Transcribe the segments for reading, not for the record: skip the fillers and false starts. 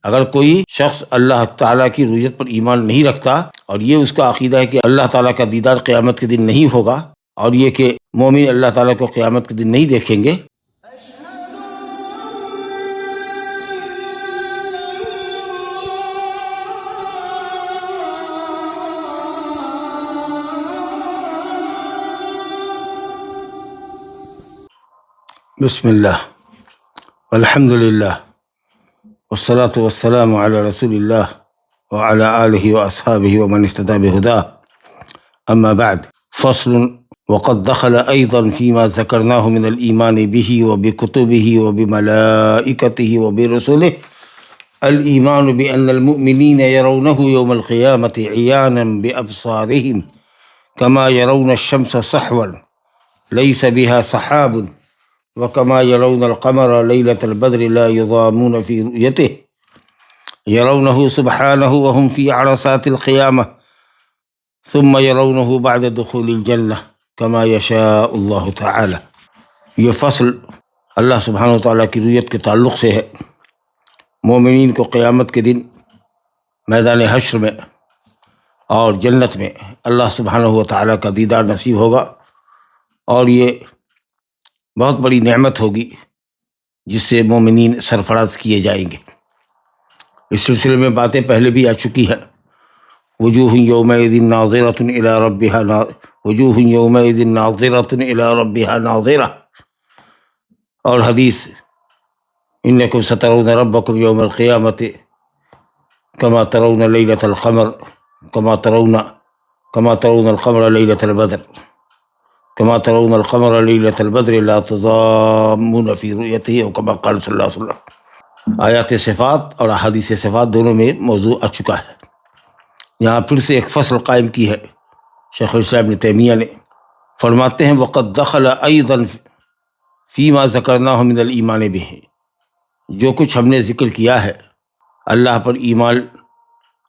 اگر کوئی شخص اللہ تعالیٰ کی رؤیت پر ایمان نہیں رکھتا اور یہ اس کا عقیدہ ہے کہ اللہ تعالیٰ کا دیدار قیامت کے دن نہیں ہوگا اور یہ کہ مومن اللہ تعالیٰ کو قیامت کے دن نہیں دیکھیں گے، بسم اللہ الحمد للہ والصلاة والسلام علی رسول اللہ وعلى آلہ واصحابہ ومن اہتدى بہداه اما بعد فصل وقد دخل ايضا فيما ذكرناه من الايمان به وبكتبه وبملائكته وبرسله الايمان بان المؤمنين يرونه يوم القيامة عيانا بابصارهم كما يرون الشمس صحوا ليس بها سحاب وكما يرون القمر ليلة البدر لا يضامون في رؤيته يرونه سبحانه وهم في عرصات القيامة ثم يرونه بعد دخول الجنة كما يشاء الله تعالى۔ یہ فصل اللہ سبحانہ وتعالیٰ کی رؤیت کے تعلق سے ہے۔ مومنین کو قیامت کے دن میدان حشر میں اور جنت میں اللہ سبحانہ وتعالیٰ کا دیدار نصیب ہوگا، اور یہ بہت بڑی نعمت ہوگی جس سے مومنین سرفراز کیے جائیں گے۔ اس سلسلے میں باتیں پہلے بھی آ چکی ہیں۔ وجوہ یومئذ ناظرۃ الی ربها وجوہ یومئذ ناظرۃ الی ربها ناظرہ، اور حدیث انکم سترون ربکم یوم القیامۃ کما ترون لیلۃ القمر کما ترون القمر لیلۃ البدر كما ترون القمر ليلة البدر لا تضامون في رؤيته او كما قال صلی اللہ علیہ وسلم۔ آیات صفات اور احادیث صفات دونوں میں موضوع آ چکا ہے۔ یہاں پھر سے ایک فصل قائم کی ہے شیخ الاسلام ابن تیمیہ نے۔ فرماتے ہیں وقد دخل ايضا فيما ذكرناه من الايمان به، جو کچھ ہم نے ذکر کیا ہے اللہ پر ایمان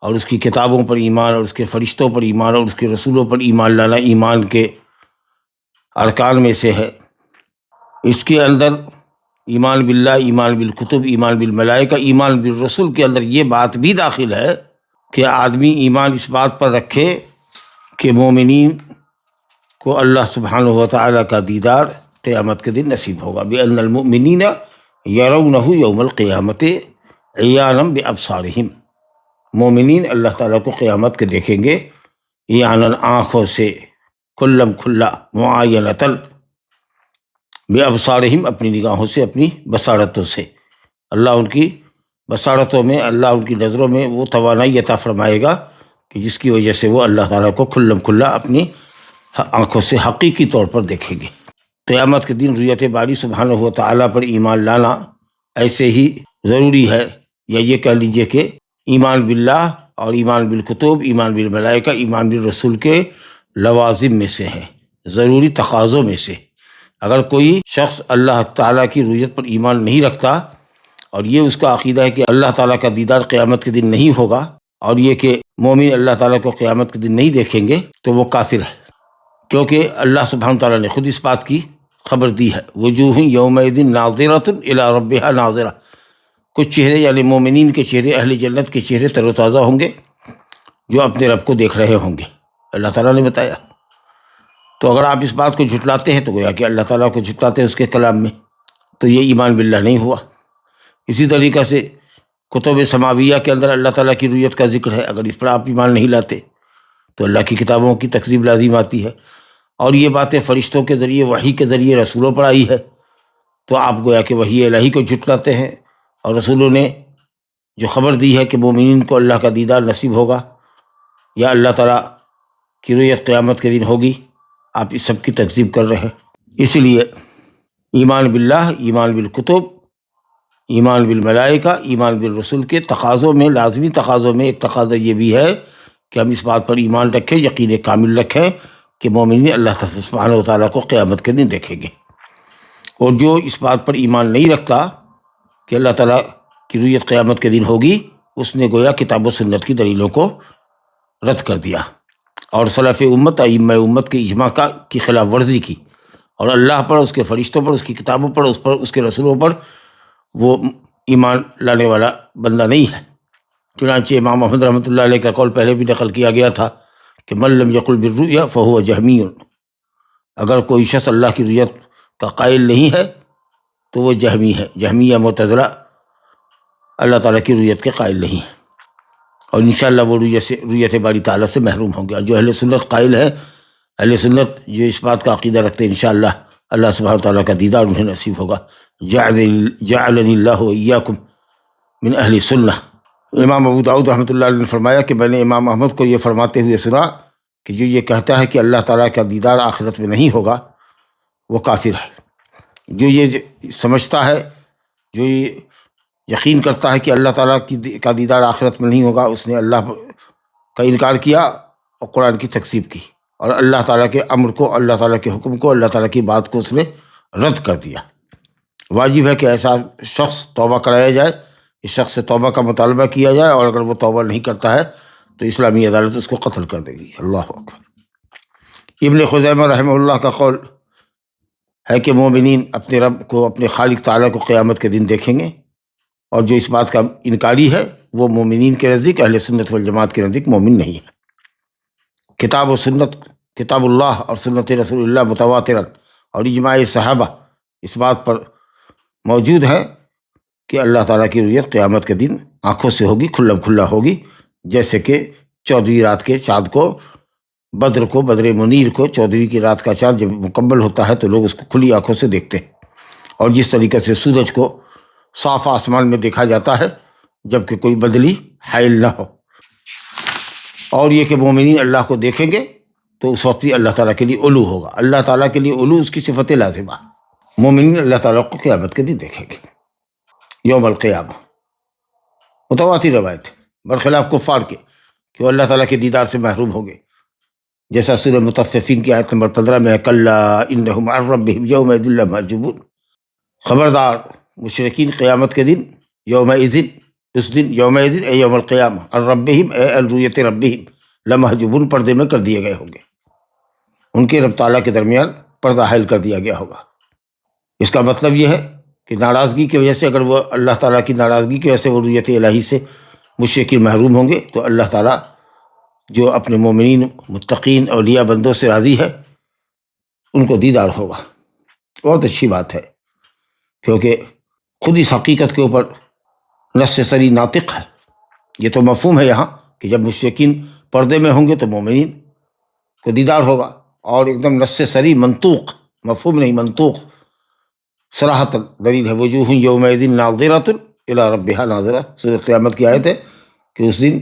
اور اس کی کتابوں پر ایمان اور اس کے فرشتوں پر ایمان اور اس کے رسولوں پر ایمان لانا ایمان کے ارکان میں سے ہے۔ اس کے اندر ایمان باللہ، ایمان بالکتب، ایمان بالملائکہ، ایمان بالرسول کے اندر یہ بات بھی داخل ہے کہ آدمی ایمان اس بات پر رکھے کہ مومنین کو اللہ سبحانہ وتعالیٰ کا دیدار قیامت کے دن نصیب ہوگا۔ بِأَنَّ الْمُؤْمِنِينَ يَرَوْنَهُ يَوْمَ الْقِيَامَةِ عِيَانًا بِأَبْصَارِهِمْ، مومنین اللہ تعالیٰ کو قیامت کے دیکھیں گے عیاناً، آنکھوں سے، کلم کھلا، معاینتاً، بِأَبْصَارِهِمْ، اپنی نگاہوں سے، اپنی بصارتوں سے۔ اللہ ان کی بصارتوں میں، اللہ ان کی نظروں میں وہ توانائی عطا فرمائے گا کہ جس کی وجہ سے وہ اللہ تعالیٰ کو کلم کھلا اپنی آنکھوں سے حقیقی طور پر دیکھیں گے۔ قیامت کے دن رؤیت باری سبحانہ و تعالیٰ پر ایمان لانا ایسے ہی ضروری ہے، یا یہ کہہ لیجئے کہ ایمان باللہ اور ایمان بالکتب، ایمان بالملائکہ، ایمان بالرسول کے لوازم میں سے ہے، ضروری تقاضوں میں سے۔ اگر کوئی شخص اللہ تعالیٰ کی رؤیت پر ایمان نہیں رکھتا اور یہ اس کا عقیدہ ہے کہ اللہ تعالیٰ کا دیدار قیامت کے دن نہیں ہوگا اور یہ کہ مومن اللہ تعالیٰ کو قیامت کے دن نہیں دیکھیں گے، تو وہ کافر ہے، کیونکہ اللہ سبحانہ تعالیٰ نے خود اس بات کی خبر دی ہے۔ وجوہ یومئذ ناظرۃ الی ربها ناظرہ، کچھ چہرے یعنی مومنین کے چہرے، اہل جنت کے چہرے تر و تازہ ہوں گے جو اپنے رب کو دیکھ رہے ہوں گے، اللہ تعالیٰ نے بتایا۔ تو اگر آپ اس بات کو جھٹلاتے ہیں تو گویا کہ اللہ تعالیٰ کو جھٹلاتے ہیں اس کے کلام میں، تو یہ ایمان باللہ نہیں ہوا۔ اسی طریقہ سے کتب سماویہ کے اندر اللہ تعالیٰ کی رؤیت کا ذکر ہے، اگر اس پر آپ ایمان نہیں لاتے تو اللہ کی کتابوں کی تکذیب لازم آتی ہے، اور یہ باتیں فرشتوں کے ذریعے، وحی کے ذریعے رسولوں پر آئی ہے، تو آپ گویا کہ وحی الہی کو جھٹلاتے ہیں، اور رسولوں نے جو خبر دی ہے کہ مومنین کو اللہ کا دیدار نصیب ہوگا یا اللہ تعالیٰ کی رؤیت قیامت کے دن ہوگی، آپ اس سب کی تکذیب کر رہے ہیں۔ اسی لیے ایمان باللہ، ایمان بالکتب، ایمان بالملائکہ، ایمان بالرسول کے تقاضوں میں، لازمی تقاضوں میں ایک تقاضا یہ بھی ہے کہ ہم اس بات پر ایمان رکھیں، یقین کامل رکھیں کہ مومنین اللہ سبحانہ و تعالیٰ کو قیامت کے دن دیکھیں گے۔ اور جو اس بات پر ایمان نہیں رکھتا کہ اللہ تعالیٰ کی رؤیت قیامت کے دن ہوگی، اس نے گویا کتاب و سنت کی دلیلوں کو رد کر دیا اور سلف امت، ائمہ امت کے اجماع کی خلاف ورزی کی، اور اللہ پر، اس کے فرشتوں پر، اس کی کتابوں پر، اس کے رسولوں پر وہ ایمان لانے والا بندہ نہیں ہے۔ چنانچہ امام احمد رحمۃ اللہ علیہ کا قول پہلے بھی نقل کیا گیا تھا کہ من لم یقل بالرؤیا فہو جہمی، اگر کوئی شخص اللہ کی رؤیت کا قائل نہیں ہے تو وہ جہمی ہے۔ جہمیہ معتزلہ اللہ تعالیٰ کی رؤیت کے قائل نہیں ہے، اور انشاءاللہ وہ رؤیت باری تعالیٰ سے محروم ہوں گے۔ اور جو اہل سنت قائل ہے، اہل سنت جو اس بات کا عقیدہ رکھتے ہیں، انشاءاللہ اللہ سبحانہ تعالیٰ کا دیدار انہیں نصیب ہوگا۔ جعلنی اللہ وإیاکم من اہل سنہ۔ امام ابو داؤد رحمۃ اللہ علیہ نے فرمایا کہ میں نے امام احمد کو یہ فرماتے ہوئے سنا کہ جو یہ کہتا ہے کہ اللہ تعالیٰ کا دیدار آخرت میں نہیں ہوگا وہ کافر ہے۔ جو یہ سمجھتا ہے، جو یہ یقین کرتا ہے کہ اللہ تعالیٰ کا دیدار آخرت میں نہیں ہوگا، اس نے اللہ کا انکار کیا اور قرآن کی تکذیب کی، اور اللہ تعالیٰ کے امر کو، اللہ تعالیٰ کے حکم کو، اللہ تعالیٰ کی بات کو اس نے رد کر دیا۔ واجب ہے کہ ایسا شخص توبہ کرایا جائے، اس شخص سے توبہ کا مطالبہ کیا جائے، اور اگر وہ توبہ نہیں کرتا ہے تو اسلامی عدالت اس کو قتل کر دے گی۔ اللہ اکبر۔ ابن خزیمہ رحمہ اللہ کا قول ہے کہ مومنین اپنے رب کو، اپنے خالق تعالیٰ کو قیامت کے دن دیکھیں گے، اور جو اس بات کا انکاری ہے وہ مومنین کے نزدیک، اہل سنت والجماعت کے نزدیک مومن نہیں ہے۔ کتاب و سنت، کتاب اللہ اور سنت رسول اللہ متواتراً اور اجماع صحابہ اس بات پر موجود ہے کہ اللہ تعالیٰ کی رؤیت قیامت کے دن آنکھوں سے ہوگی، کھلم کھلا ہوگی، جیسے کہ 14ویں رات کے چاند کو، بدر منیر کو 14ویں کی رات کا چاند جب مکمل ہوتا ہے تو لوگ اس کو کھلی آنکھوں سے دیکھتے ہیں، اور جس طریقے سے سورج کو صاف آسمان میں دیکھا جاتا ہے جبکہ کوئی بدلی حائل نہ ہو۔ اور یہ کہ مومنین اللہ کو دیکھیں گے تو اس وقت بھی اللہ تعالیٰ کے لیے علو ہوگا۔ اللہ تعالیٰ کے لیے علو اس کی صفت لازمہ۔ مومنین اللہ تعالیٰ کو قیامت کے دن دیکھیں گے، یوم القیامہ۔ متواتر روایت ہے، برخلاف کفار کے کہ وہ اللہ تعالیٰ کے دیدار سے محروم ہوں گے، جیسا سورہ مطففین کی آیت نمبر 15 میں ہے، کلا انہم عن ربہم یومئذ لمحجوبون۔ خبردار، مشرکین قیامت کے دن، یومئذ، اس دن، یومئذ اے یوم القیامہ، عن ربہم اے عن رؤیت ربہم، لمحجوبون، پردے میں کر دیے گئے ہوں گے، ان کے رب تعالیٰ کے درمیان پردہ حائل کر دیا گیا ہوگا۔ اس کا مطلب یہ ہے کہ ناراضگی کی وجہ سے، اگر وہ اللہ تعالیٰ کی ناراضگی کی وجہ سے وہ رؤیت الہی سے مشرکین محروم ہوں گے، تو اللہ تعالیٰ جو اپنے مومنین، متقین، اولیاء بندوں سے راضی ہے، ان کو دیدار ہوگا۔ بہت اچھی بات ہے، کیونکہ خود اس حقیقت کے اوپر نص سری ناطق ہے۔ یہ تو مفہوم ہے یہاں کہ جب مشرکین پردے میں ہوں گے تو مومنین کو دیدار ہوگا، اور ایک دم نص سری، منطوق، مفہوم نہیں، منطوق، صراحت دلیل ہے۔ وجوہ یومئذ ناظرۃ الی ربہا ناظرہ، سورۃ قیامت کی آیت ہے کہ اس دن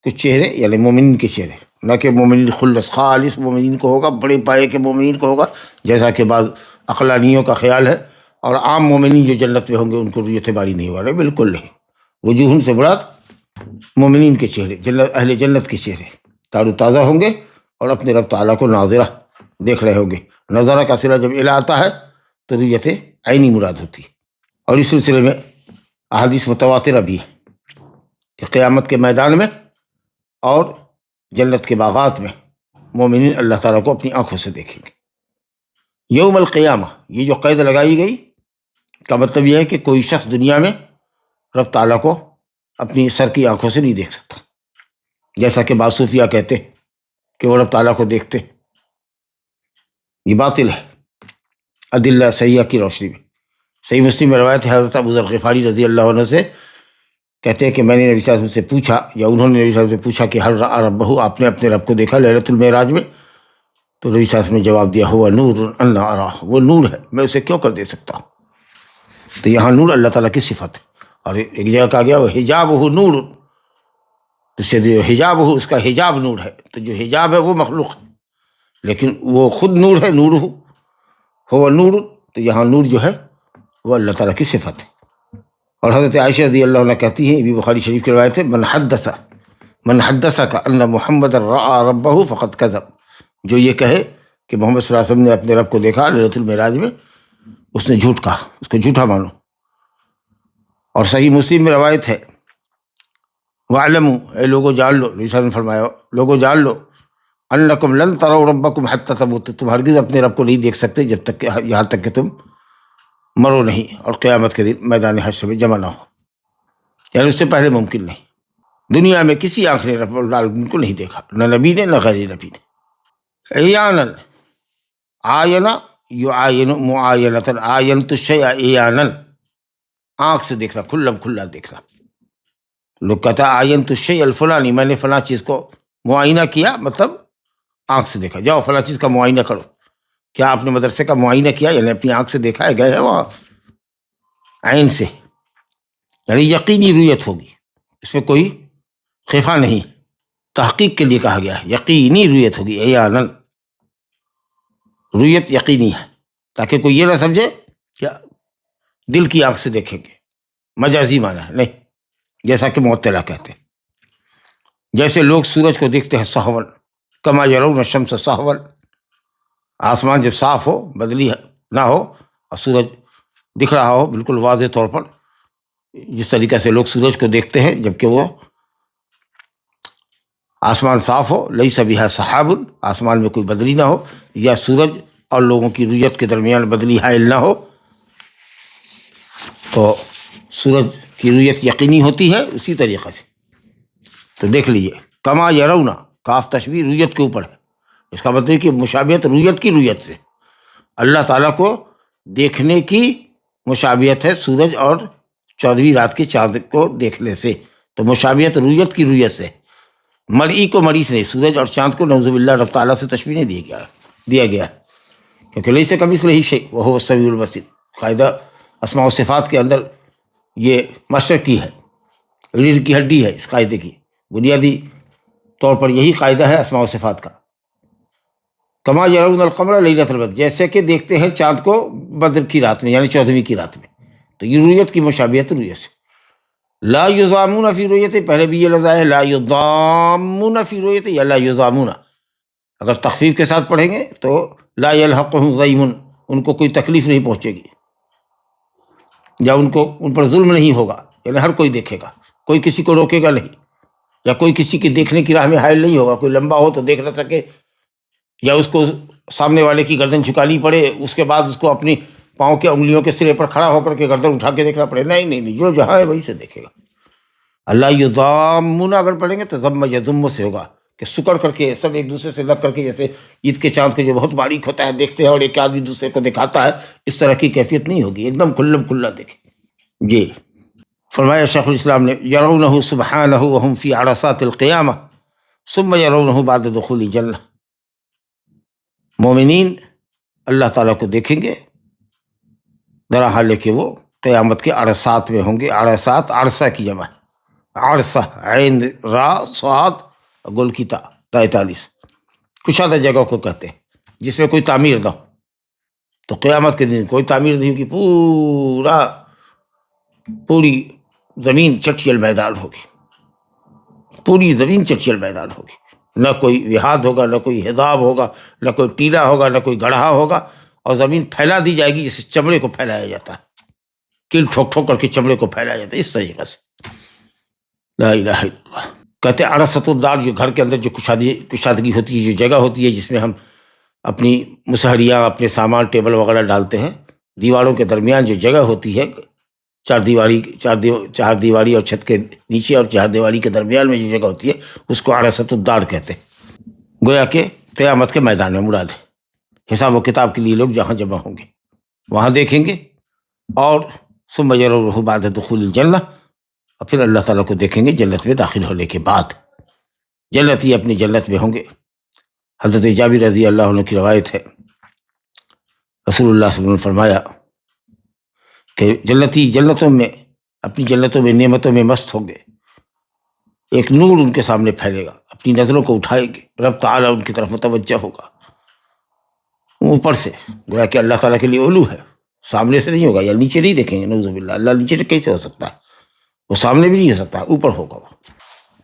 کچھ چہرے یعنی مومنین کے چہرے، نہ کہ مومنین خلص، خالص مومنین کو ہوگا، بڑے پائے کے مومنین کو ہوگا، جیسا کہ بعض عقلانیوں کا خیال ہے، اور عام مومنین جو جنت میں ہوں گے ان کو رؤیت باری نہیں ہوگا۔ بالکل نہیں، وجوہ سے مراد مومنین کے چہرے، اہل جنت کے چہرے تار و تازہ ہوں گے، اور اپنے رب تعالیٰ کو ناظرہ دیکھ رہے ہوں گے۔ نظرہ کا صلہ جب الی آتا ہے تو رؤیت عینی مراد ہوتی ہے۔ اور اس سلسلے میں احادیث متواترہ بھی ہے کہ قیامت کے میدان میں اور جنت کے باغات میں مومنین اللہ تعالیٰ کو اپنی آنکھوں سے دیکھیں گے۔ یوم القیامہ، یہ جو قید لگائی گئی کا مطلب یہ ہے کہ کوئی شخص دنیا میں رب تعالیٰ کو اپنی سر کی آنکھوں سے نہیں دیکھ سکتا، جیسا کہ بعض صوفیہ کہتے کہ وہ رب تعالیٰ کو دیکھتے، یہ باطل ہے ادلہ صحیحہ کی روشنی میں۔ صحیح مسلم میں روایت ہے، حضرت ابو ذر غفاری رضی اللہ عنہ سے کہتے ہیں کہ میں نے نبی صلی اللہ علیہ وسلم سے پوچھا، یا انہوں نے نبی صلی اللہ علیہ وسلم سے پوچھا کہ حل رأى ربہ، آپ نے اپنے رب کو دیکھا لیلۃ المعراج میں؟ تو نبی صلی اللہ علیہ وسلم نے جواب دیا، ہوا نور انا اراہ، وہ نور ہے، میں اسے کیوں کر دے سکتا ہوں۔ تو یہاں نور اللہ تعالیٰ کی صفت ہے، اور ایک جگہ کہا گیا وہ حجابہ نور، اس سے جو حجاب ہو اس کا حجاب نور ہے، تو جو حجاب ہے وہ مخلوق ہے، لیکن وہ خود نور ہے، نور ہو نور، تو یہاں نور جو ہے وہ اللہ تعالیٰ کی صفت ہے۔ اور حضرت عائشہ رضی اللہ عنہ کہتی ہیں، یہ بھی بخاری شریف کی روایت ہے، من حدثک ان محمد رأى ربہ فقد کذب، جو یہ کہے کہ محمد صلی اللہ علیہ وسلم نے اپنے رب کو دیکھا لیلۃ المعراج میں، اس نے جھوٹ کہا، اس کو جھوٹا مانو۔ اور صحیح مسلم میں روایت ہے، وَاعْلَمُوا، اے لوگوں جان لو، نبی صلی اللہ علیہ وسلم نے فرمایا، لوگوں جان لو، انکم لن تروا ربکم حتی تموتوا، تم ہرگز اپنے رب کو نہیں دیکھ سکتے جب تک کہ، یہاں تک کہ تم مرو نہیں اور قیامت کے دن میدان حشر میں جمع نہ ہو، یعنی اس سے پہلے ممکن نہیں۔ دنیا میں کسی آنکھ نے رب العالمین کو نہیں دیکھا، نہ نبی نے نہ غیر نبی نے۔ عیاناً، آینا یعاین معاینتاً، آینت الشیء عیاناً، آنکھ سے دیکھنا، کھلم کھلا دیکھنا۔ لوگ کہتا ہے آینت الشیء الفلانی، میں نے فلاں چیز کو معائنہ کیا، مطلب آنکھ سے دیکھا۔ جاؤ فلاں چیز کا معائنہ کرو۔ کیا آپ نے مدرسے کا معائنہ کیا؟ یعنی اپنی آنکھ سے دیکھا ہے، گئے ہیں وہاں عین سے، یعنی یقینی رویت ہوگی، اس میں کوئی خفا نہیں، تحقیق کے لیے کہا گیا ہے، یقینی رویت ہوگی، عیاناً، رویت یقینی ہے، تاکہ کوئی یہ نہ سمجھے کہ دل کی آنکھ سے دیکھیں گے، مجازی معنی ہے نہیں، جیسا کہ معطلہ کہتے ہیں۔ جیسے لوگ سورج کو دیکھتے ہیں سہون، کما یرون الشمس سہون، آسمان جب صاف ہو، بدلی نہ ہو، اور سورج دکھ رہا ہو بالکل واضح طور پر، جس طریقے سے لوگ سورج کو دیکھتے ہیں جبکہ وہ آسمان صاف ہو، لیس بہا سحاب، آسمان میں کوئی بدلی نہ ہو، یا سورج اور لوگوں کی رویت کے درمیان بدلی حائل نہ ہو، تو سورج کی رویت یقینی ہوتی ہے۔ اسی طریقے سے تو دیکھ لیجیے، کما یرون، کاف تشبیہ رویت کے اوپر ہے، اس کا مطلب کہ مشابہت رویت کی رویت سے، اللہ تعالیٰ کو دیکھنے کی مشابہت ہے سورج اور 14ویں رات کے چاند کو دیکھنے سے، تو مشابہت رویت کی رویت سے، مرئی کو مری سے نہیں، سورج اور چاند کو نعوذ باللہ رب تعالیٰ سے تشبیہ نہیں دیا گیا، کیونکہ لیس کمثلہ شیء وہو السمیع البصیر۔ قاعدہ اسماء و صفات کے اندر یہ مشرق کی ہے، ریڑھ کی ہڈی ہے اس قاعدے کی، بنیادی طور پر یہی قاعدہ ہے اسماء و صفات کا۔ کما یرون القمر لیلۃ البدر، جیسے کہ دیکھتے ہیں چاند کو بدر کی رات میں، یعنی 14ویں کی رات میں، تو یہ رویت کی مشابہت رویت سے۔ لا یضامون فی رؤیت، پہلے بھی یہ لفظ آیا ہے، لا یضامون فی رؤیت یا لا یضامون، اگر تخفیف کے ساتھ پڑھیں گے تو لا یلحقہم ضیم، ان کو کوئی تکلیف نہیں پہنچے گی، یا ان پر ظلم نہیں ہوگا، یعنی ہر کوئی دیکھے گا، کوئی کسی کو روکے گا نہیں، یا کوئی کسی کے دیکھنے کی راہ میں حائل نہیں ہوگا، کوئی لمبا ہو تو دیکھ نہ سکے، یا اس کو سامنے والے کی گردن جھکانی پڑے، اس کے بعد اس کو اپنی پاؤں کے انگلیوں کے سرے پر کھڑا ہو کر کے گردن اٹھا کے دیکھنا پڑے، نہیں، جو جہاں ہے وہی سے دیکھے گا۔ اللہ یضامون اگر پڑھیں گے تو ضم یضم سے ہوگا کہ سکڑ کر کے سب ایک دوسرے سے لگ کر کے، جیسے عید کے چاند کو جو بہت باریک ہوتا ہے دیکھتے ہیں اور ایک آدمی دوسرے کو دکھاتا ہے، اس طرح کی کیفیت نہیں ہوگی، ایک دم کھلم کھلا دیکھے۔ جی فرمایا شیخ الاسلام نے، یرونہ سبحانہ وہم فی عرصات القیامہ ثم یرونہ بعد دخول الجنہ، مومنین اللہ تعالیٰ کو دیکھیں گے در حال کہ وہ قیامت کے عرصات میں ہوں گے۔ عرصات عرصہ کی جمع ہے، عرصہ عین را صاد گل کی تا 43، کشادہ جگہ کو کہتے ہیں جس میں کوئی تعمیر نہ ہو، تو قیامت کے دن کوئی تعمیر نہیں ہوگی، پوری زمین چٹیل میدان ہوگی، پوری زمین چٹیل میدان ہوگی، نہ کوئی وہاد ہوگا، نہ کوئی حضاب ہوگا، نہ کوئی ٹیلا ہوگا، نہ کوئی گڑھا ہوگا، اور زمین پھیلا دی جائے گی جیسے چمڑے کو پھیلایا جاتا ہے، کل ٹھوک ٹھوک کر کے چمڑے کو پھیلایا جاتا ہے، اس طریقے سے۔ لا الہ الا اللہ۔ کہتے ہیں عرصۃ الدار، جو گھر کے اندر جو کشادگی ہوتی ہے، جو جگہ ہوتی ہے جس میں ہم اپنی مسہریاں، اپنے سامان، ٹیبل وغیرہ ڈالتے ہیں، دیواروں کے درمیان جو جگہ ہوتی ہے، چار دیواری اور چھت کے نیچے اور چار دیواری کے درمیان میں جو جگہ ہوتی ہے، اس کو عرصۃ الدار کہتے ہیں۔ گویا کہ قیامت کے میدان میں مراد ہے، حساب و کتاب کے لیے لوگ جہاں جمع ہوں گے وہاں دیکھیں گے، اور ثم یرونہ بعد دخول الجنہ، اور پھر اللہ تعالیٰ کو دیکھیں گے جنت میں داخل ہونے کے بعد، جنتی اپنی جنت میں ہوں گے۔ حضرت جابر رضی اللہ عنہ کی روایت ہے، رسول اللہ صلی اللہ علیہ وسلم نے فرمایا کہ جنتی جنتوں میں، اپنی جنتوں میں نعمتوں میں مست ہوں گے، ایک نور ان کے سامنے پھیلے گا، اپنی نظروں کو اٹھائیں گے، رب تعالیٰ ان کی طرف متوجہ ہوگا اوپر سے، گویا کہ اللہ تعالیٰ کے لیے علو ہے، سامنے سے نہیں ہوگا، یا نیچے نہیں دیکھیں گے، نعوذ باللہ، اللہ نیچے سے کیسے ہو سکتا ہے، وہ سامنے بھی نہیں ہو سکتا، اوپر ہوگا وہ۔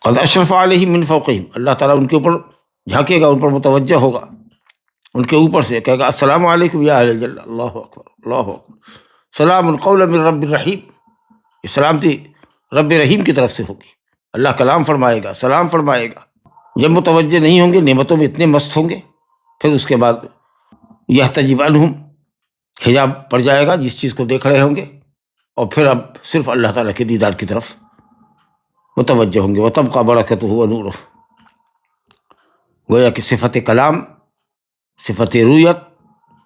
قد اشرف علیہم من فوقہم، اللہ تعالیٰ ان کے اوپر جھانکے گا، ان پر متوجہ ہوگا، ان کے اوپر سے کہے گا السلام علیکم یا اہل الجنہ، اللہ اکبر اللہ اکبر، سلام قولا من رب الرحیم، یہ سلامتی رب رحیم کی طرف سے ہوگی، اللہ کلام فرمائے گا، سلام فرمائے گا۔ جب متوجہ نہیں ہوں گے، نعمتوں میں اتنے مست ہوں گے، پھر اس کے بعد یحتجب عنہم، حجاب پڑ جائے گا جس چیز کو دیکھ رہے ہوں گے، اور پھر اب صرف اللہ تعالیٰ کے دیدار کی طرف متوجہ ہوں گے۔ وَتَبْقَى بَرَكَتُهُ وَنُورُهُ، گویا کہ صفت کلام، صفت رویت،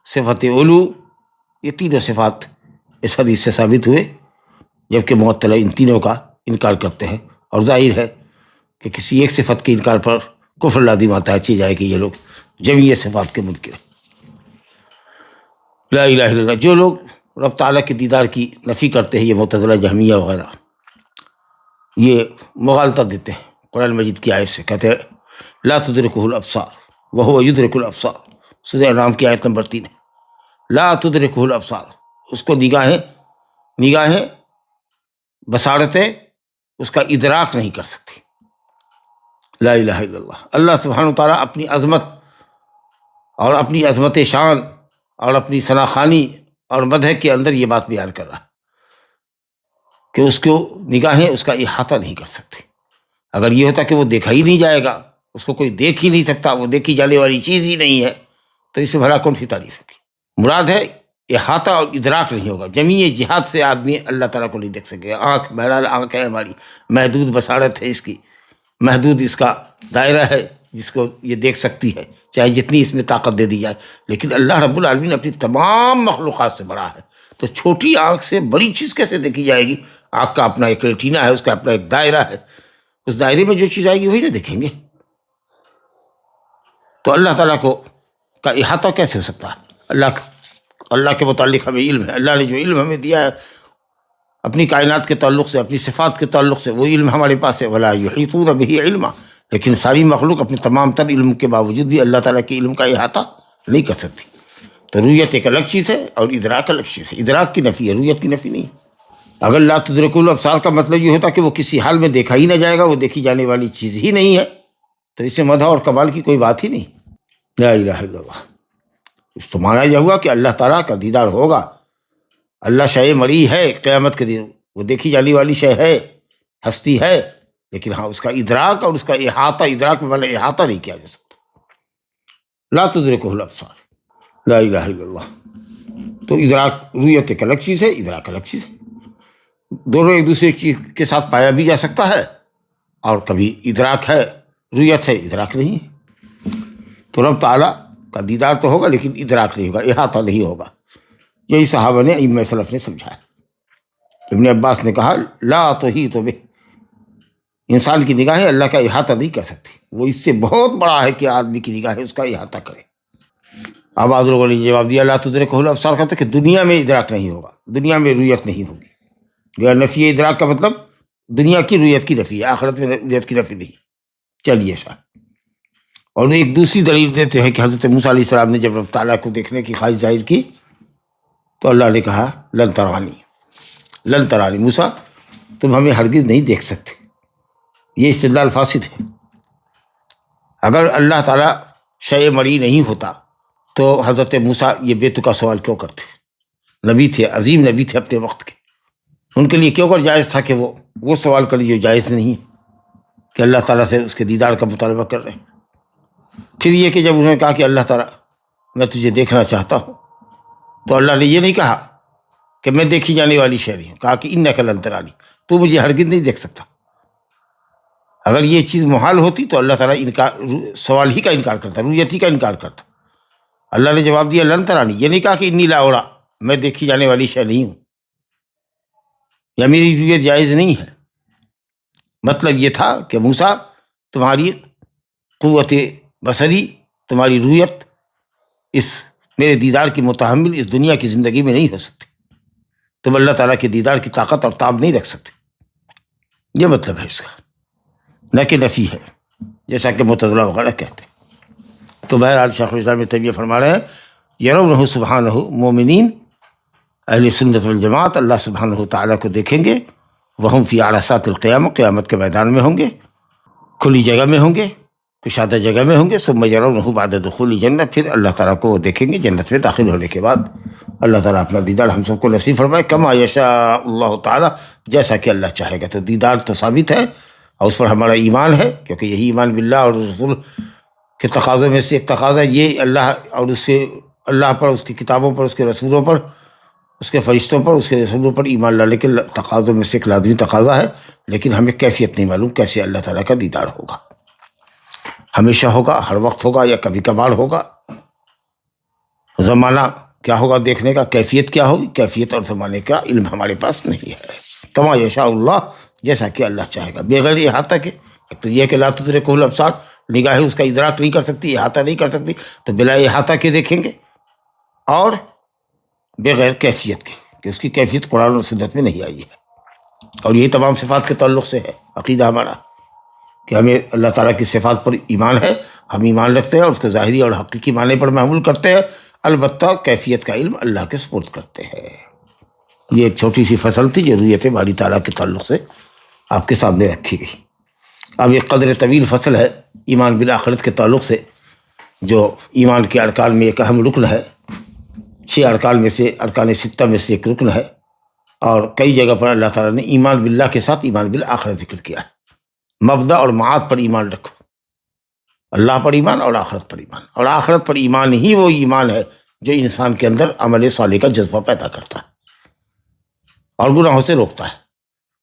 صفت علو، یہ تینوں صفات اس حدیث سے ثابت ہوئے، جبکہ معطلہ ان تینوں کا انکار کرتے ہیں، اور ظاہر ہے کہ کسی ایک صفت کے انکار پر کفر لازم آتا ہے، چی جائے کہ یہ لوگ جميع صفات کے منکر ہیں۔ لا الہ الا اللہ۔ جو لوگ رب تعالیٰ کے دیدار کی نفی کرتے ہیں، یہ معتزلہ، جہمیہ وغیرہ، یہ مغالطہ دیتے ہیں قرآن مجید کی آیت سے، کہتے ہیں لا تدرکہ الابصار وہو یدرک الابصار، سورہ انعام کی آیت نمبر 3 ہے۔ لا تدرکہ الابصار، اس کو نگاہیں بصارتیں اس کا ادراک نہیں کر سکتی۔ لا الہ الا اللہ۔ اللہ سبحانہ وتعالیٰ اپنی عظمت اور اپنی عظمت شان اور اپنی ثناخوانی اور مدح کے اندر یہ بات بیان کر رہا ہے کہ اس کو نگاہیں اس کا احاطہ نہیں کر سکتی۔ اگر یہ ہوتا کہ وہ دیکھا ہی نہیں جائے گا، اس کو کوئی دیکھ ہی نہیں سکتا، وہ دیکھی جانے والی چیز ہی نہیں ہے، تو اس سے بھلا کون سی تعریف ہوگی؟ مراد ہے احاطہ اور ادراک نہیں ہوگا۔ جمیع جہات سے آدمی اللہ تعالیٰ کو نہیں دیکھ سکے گا۔ آنکھ، بہرحال آنکھ ہے ہماری، محدود بصارت ہے اس کی، محدود اس کا دائرہ ہے جس کو یہ دیکھ سکتی ہے، چاہے جتنی اس میں طاقت دے دی جائے، لیکن اللہ رب العالمین اپنی تمام مخلوقات سے بڑا ہے، تو چھوٹی آنکھ سے بڑی چیز کیسے دیکھی جائے گی؟ آنکھ کا اپنا ایک ریٹینہ ہے، اس کا اپنا ایک دائرہ ہے، اس دائرے میں جو چیز آئے گی وہی نہ دیکھیں گے۔ تو اللہ تعالیٰ کا احاطہ کیسے ہو سکتا ہے؟ اللہ کے متعلق ہمیں علم ہے، اللہ نے جو علم ہمیں دیا ہے اپنی کائنات کے تعلق سے، اپنی صفات کے تعلق سے، وہ علم ہمارے پاس ہے۔ ولا یحیطون بہ علما، لیکن ساری مخلوق اپنے تمام تر علم کے باوجود بھی اللہ تعالیٰ کے علم کا احاطہ نہیں کر سکتی۔ تو رویت ایک الگ چیز ہے اور ادراک الگ چیز ہے، ادراک کی نفی ہے، رویت کی نفی نہیں۔ اگر لا تدرک الابصار کا مطلب یہ ہوتا کہ وہ کسی حال میں دیکھا ہی نہ جائے گا، وہ دیکھی جانے والی چیز ہی نہیں ہے، تو اس میں مدح اور کمال کی کوئی بات ہی نہیں۔ لا الہ الا اللہ۔ اس تو مانا یہ ہوا کہ اللہ تعالیٰ کا دیدار ہوگا، اللہ شے مری ہے، قیامت کے دن وہ دیکھی جانے والی شے ہے، ہستی ہے، لیکن ہاں اس کا ادراک اور اس کا احاطہ، ادراک میں والا احاطہ نہیں کیا جا سکتا۔ لا تدرکہ الابصار، لا الہ الا اللہ۔ تو ادراک، رویت ایک الگ چیز ہے، ادراک الگ چیز ہے، دونوں ایک دوسرے چیز کے ساتھ پایا بھی جا سکتا ہے، اور کبھی ادراک ہے، رویت ہے، ادراک نہیں ہے۔ تو رب تعالیٰ کا دیدار تو ہوگا لیکن ادراک نہیں ہوگا، احاطہ نہیں ہوگا۔ یہی صحابہ نے، ائمہ سلف نے سمجھایا۔ ابن عباس نے کہا لا تحیط بہ، انسان کی نگاہیں اللہ کا احاطہ نہیں کر سکتی، وہ اس سے بہت بڑا ہے کہ آدمی کی نگاہیں اس کا احاطہ کرے۔ اب بعض لوگوں نے جواب دیا لا تدرکہ الابصار کا، کہ دنیا میں ادراک نہیں ہوگا، دنیا میں رویت نہیں ہوگی۔ غیر نفی ادراک کا مطلب دنیا کی رویت کی نفی ہے، آخرت میں رویت کی نفی نہیں۔ چلیے صاحب، اور ایک دوسری دلیل دیتے ہیں کہ حضرت موسیٰ علیہ السلام نے جب رب تعالیٰ کو دیکھنے کی خواہش ظاہر کی تو اللہ نے کہا لن ترانی موسیٰ، تم ہمیں ہرگز نہیں دیکھ سکتے۔ یہ استدلال فاسد ہے۔ اگر اللہ تعالیٰ شے مری نہیں ہوتا تو حضرت موسیٰ یہ بے تکا سوال کیوں کرتے؟ نبی تھے، عظیم نبی تھے اپنے وقت کے، ان کے لیے کیوں کر جائز تھا کہ وہ سوال کر جو جائز نہیں ہے، کہ اللہ تعالیٰ سے اس کے دیدار کا مطالبہ کر رہے ہیں۔ پھر یہ کہ جب انہوں نے کہا کہ اللہ تعالیٰ میں تجھے دیکھنا چاہتا ہوں، تو اللہ نے یہ نہیں کہا کہ میں دیکھی جانے والی شے نہیں ہوں، کہا کہ انک لن ترانی، تو مجھے ہرگز نہیں دیکھ سکتا۔ اگر یہ چیز محال ہوتی تو اللہ تعالیٰ سوال ہی کا انکار کرتا، رویت ہی کا انکار کرتا۔ اللہ نے جواب دیا لن ترانی، یہ نہیں کہا کہ انی لا ارا، میں دیکھی جانے والی شے نہیں ہوں یا میری رویت جائز نہیں ہے۔ مطلب یہ تھا کہ موسیٰ، تمہاری قوت بصری، تمہاری رویت اس میرے دیدار کی متحمل اس دنیا کی زندگی میں نہیں ہو سکتی، تم اللہ تعالیٰ کے دیدار کی طاقت اور تاب نہیں رکھ سکتے۔ یہ مطلب ہے اس کا، نہ کہ نفی ہے جیسا کہ معتزلہ وغیرہ کہتے ہیں۔ تو بہرحال شیخ الاسلام ابن تیمیہ فرما رہے ہیں یرونہ سبحانہ، مومنین اہل سنت والجماعت اللہ سبحانہ تعالیٰ کو دیکھیں گے، وہم فی عرصات القیامہ، قیامت کے میدان میں ہوں گے، کھلی جگہ میں ہوں گے، کشادہ جگہ میں ہوں گے، ثم یرونہ بعد دخول جنت، پھر اللہ تعالیٰ کو وہ دیکھیں گے جنت میں داخل ہونے کے بعد۔ اللہ تعالیٰ اپنا دیدار ہم سب کو نصیب فرمائے، کما یشاء اللہ تعالیٰ، جیسا کہ اللہ چاہے گا۔ تو دیدار تو ثابت ہے اور اس پر ہمارا ایمان ہے، کیونکہ یہی ایمان باللہ اور رسول کے تقاضوں میں سے ایک تقاضا یہ اللہ اور اس سے اللہ پر، اس کی کتابوں پر، اس کے رسولوں پر، اس کے فرشتوں پر، اس کے رسولوں پر ایمان لانے کے تقاضوں میں سے ایک لازمی تقاضا ہے، لیکن ہمیں کیفیت نہیں معلوم کیسے اللہ تعالیٰ کا دیدار ہوگا، ہمیشہ ہوگا، ہر وقت ہوگا، یا کبھی کبھار ہوگا، زمانہ کیا ہوگا دیکھنے کا، کیفیت کیا ہوگی، کیفیت اور زمانے کا علم ہمارے پاس نہیں ہے۔ کما یشاء اللہ، جیسا کہ اللہ چاہے گا، بغیر احاطہ کے۔ ایک تو یہ کہ لا تدرکہ الابصار، نگاہیں اس کا ادراک نہیں کر سکتی، احاطہ نہیں کر سکتی، تو بلا احاطہ کے دیکھیں گے، اور بغیر کیفیت کے، کہ اس کی کیفیت قرآن اور سنت میں نہیں آئی ہے۔ اور یہی تمام صفات کے تعلق سے ہے عقیدہ ہمارا، کہ ہمیں اللہ تعالیٰ کی صفات پر ایمان ہے، ہم ایمان رکھتے ہیں اور اس کو ظاہری اور حقیقی معنی پر محمول کرتے ہیں، البتہ کیفیت کا علم اللہ کے سپرد کرتے ہیں۔ یہ ایک چھوٹی سی فصل تھی جو رویت باری تعالیٰ کے تعلق سے آپ کے سامنے رکھی گئی۔ اب یہ قدر طویل فصل ہے ایمان بالآخرت کے تعلق سے، جو ایمان کے ارکان میں ایک اہم رکن ہے، 6 ارکان میں سے، ارکان 6 میں سے ایک رکن ہے، اور کئی جگہ پر اللہ تعالیٰ نے ایمان باللہ کے ساتھ ایمان بالآخرت ذکر کیا ہے۔ مبدأ اور معاد پر ایمان رکھو، اللہ پر ایمان اور آخرت پر ایمان، اور آخرت پر ایمان ہی وہ ایمان ہے جو انسان کے اندر عمل صالح کا جذبہ پیدا کرتا ہے اور گناہوں سے روکتا ہے۔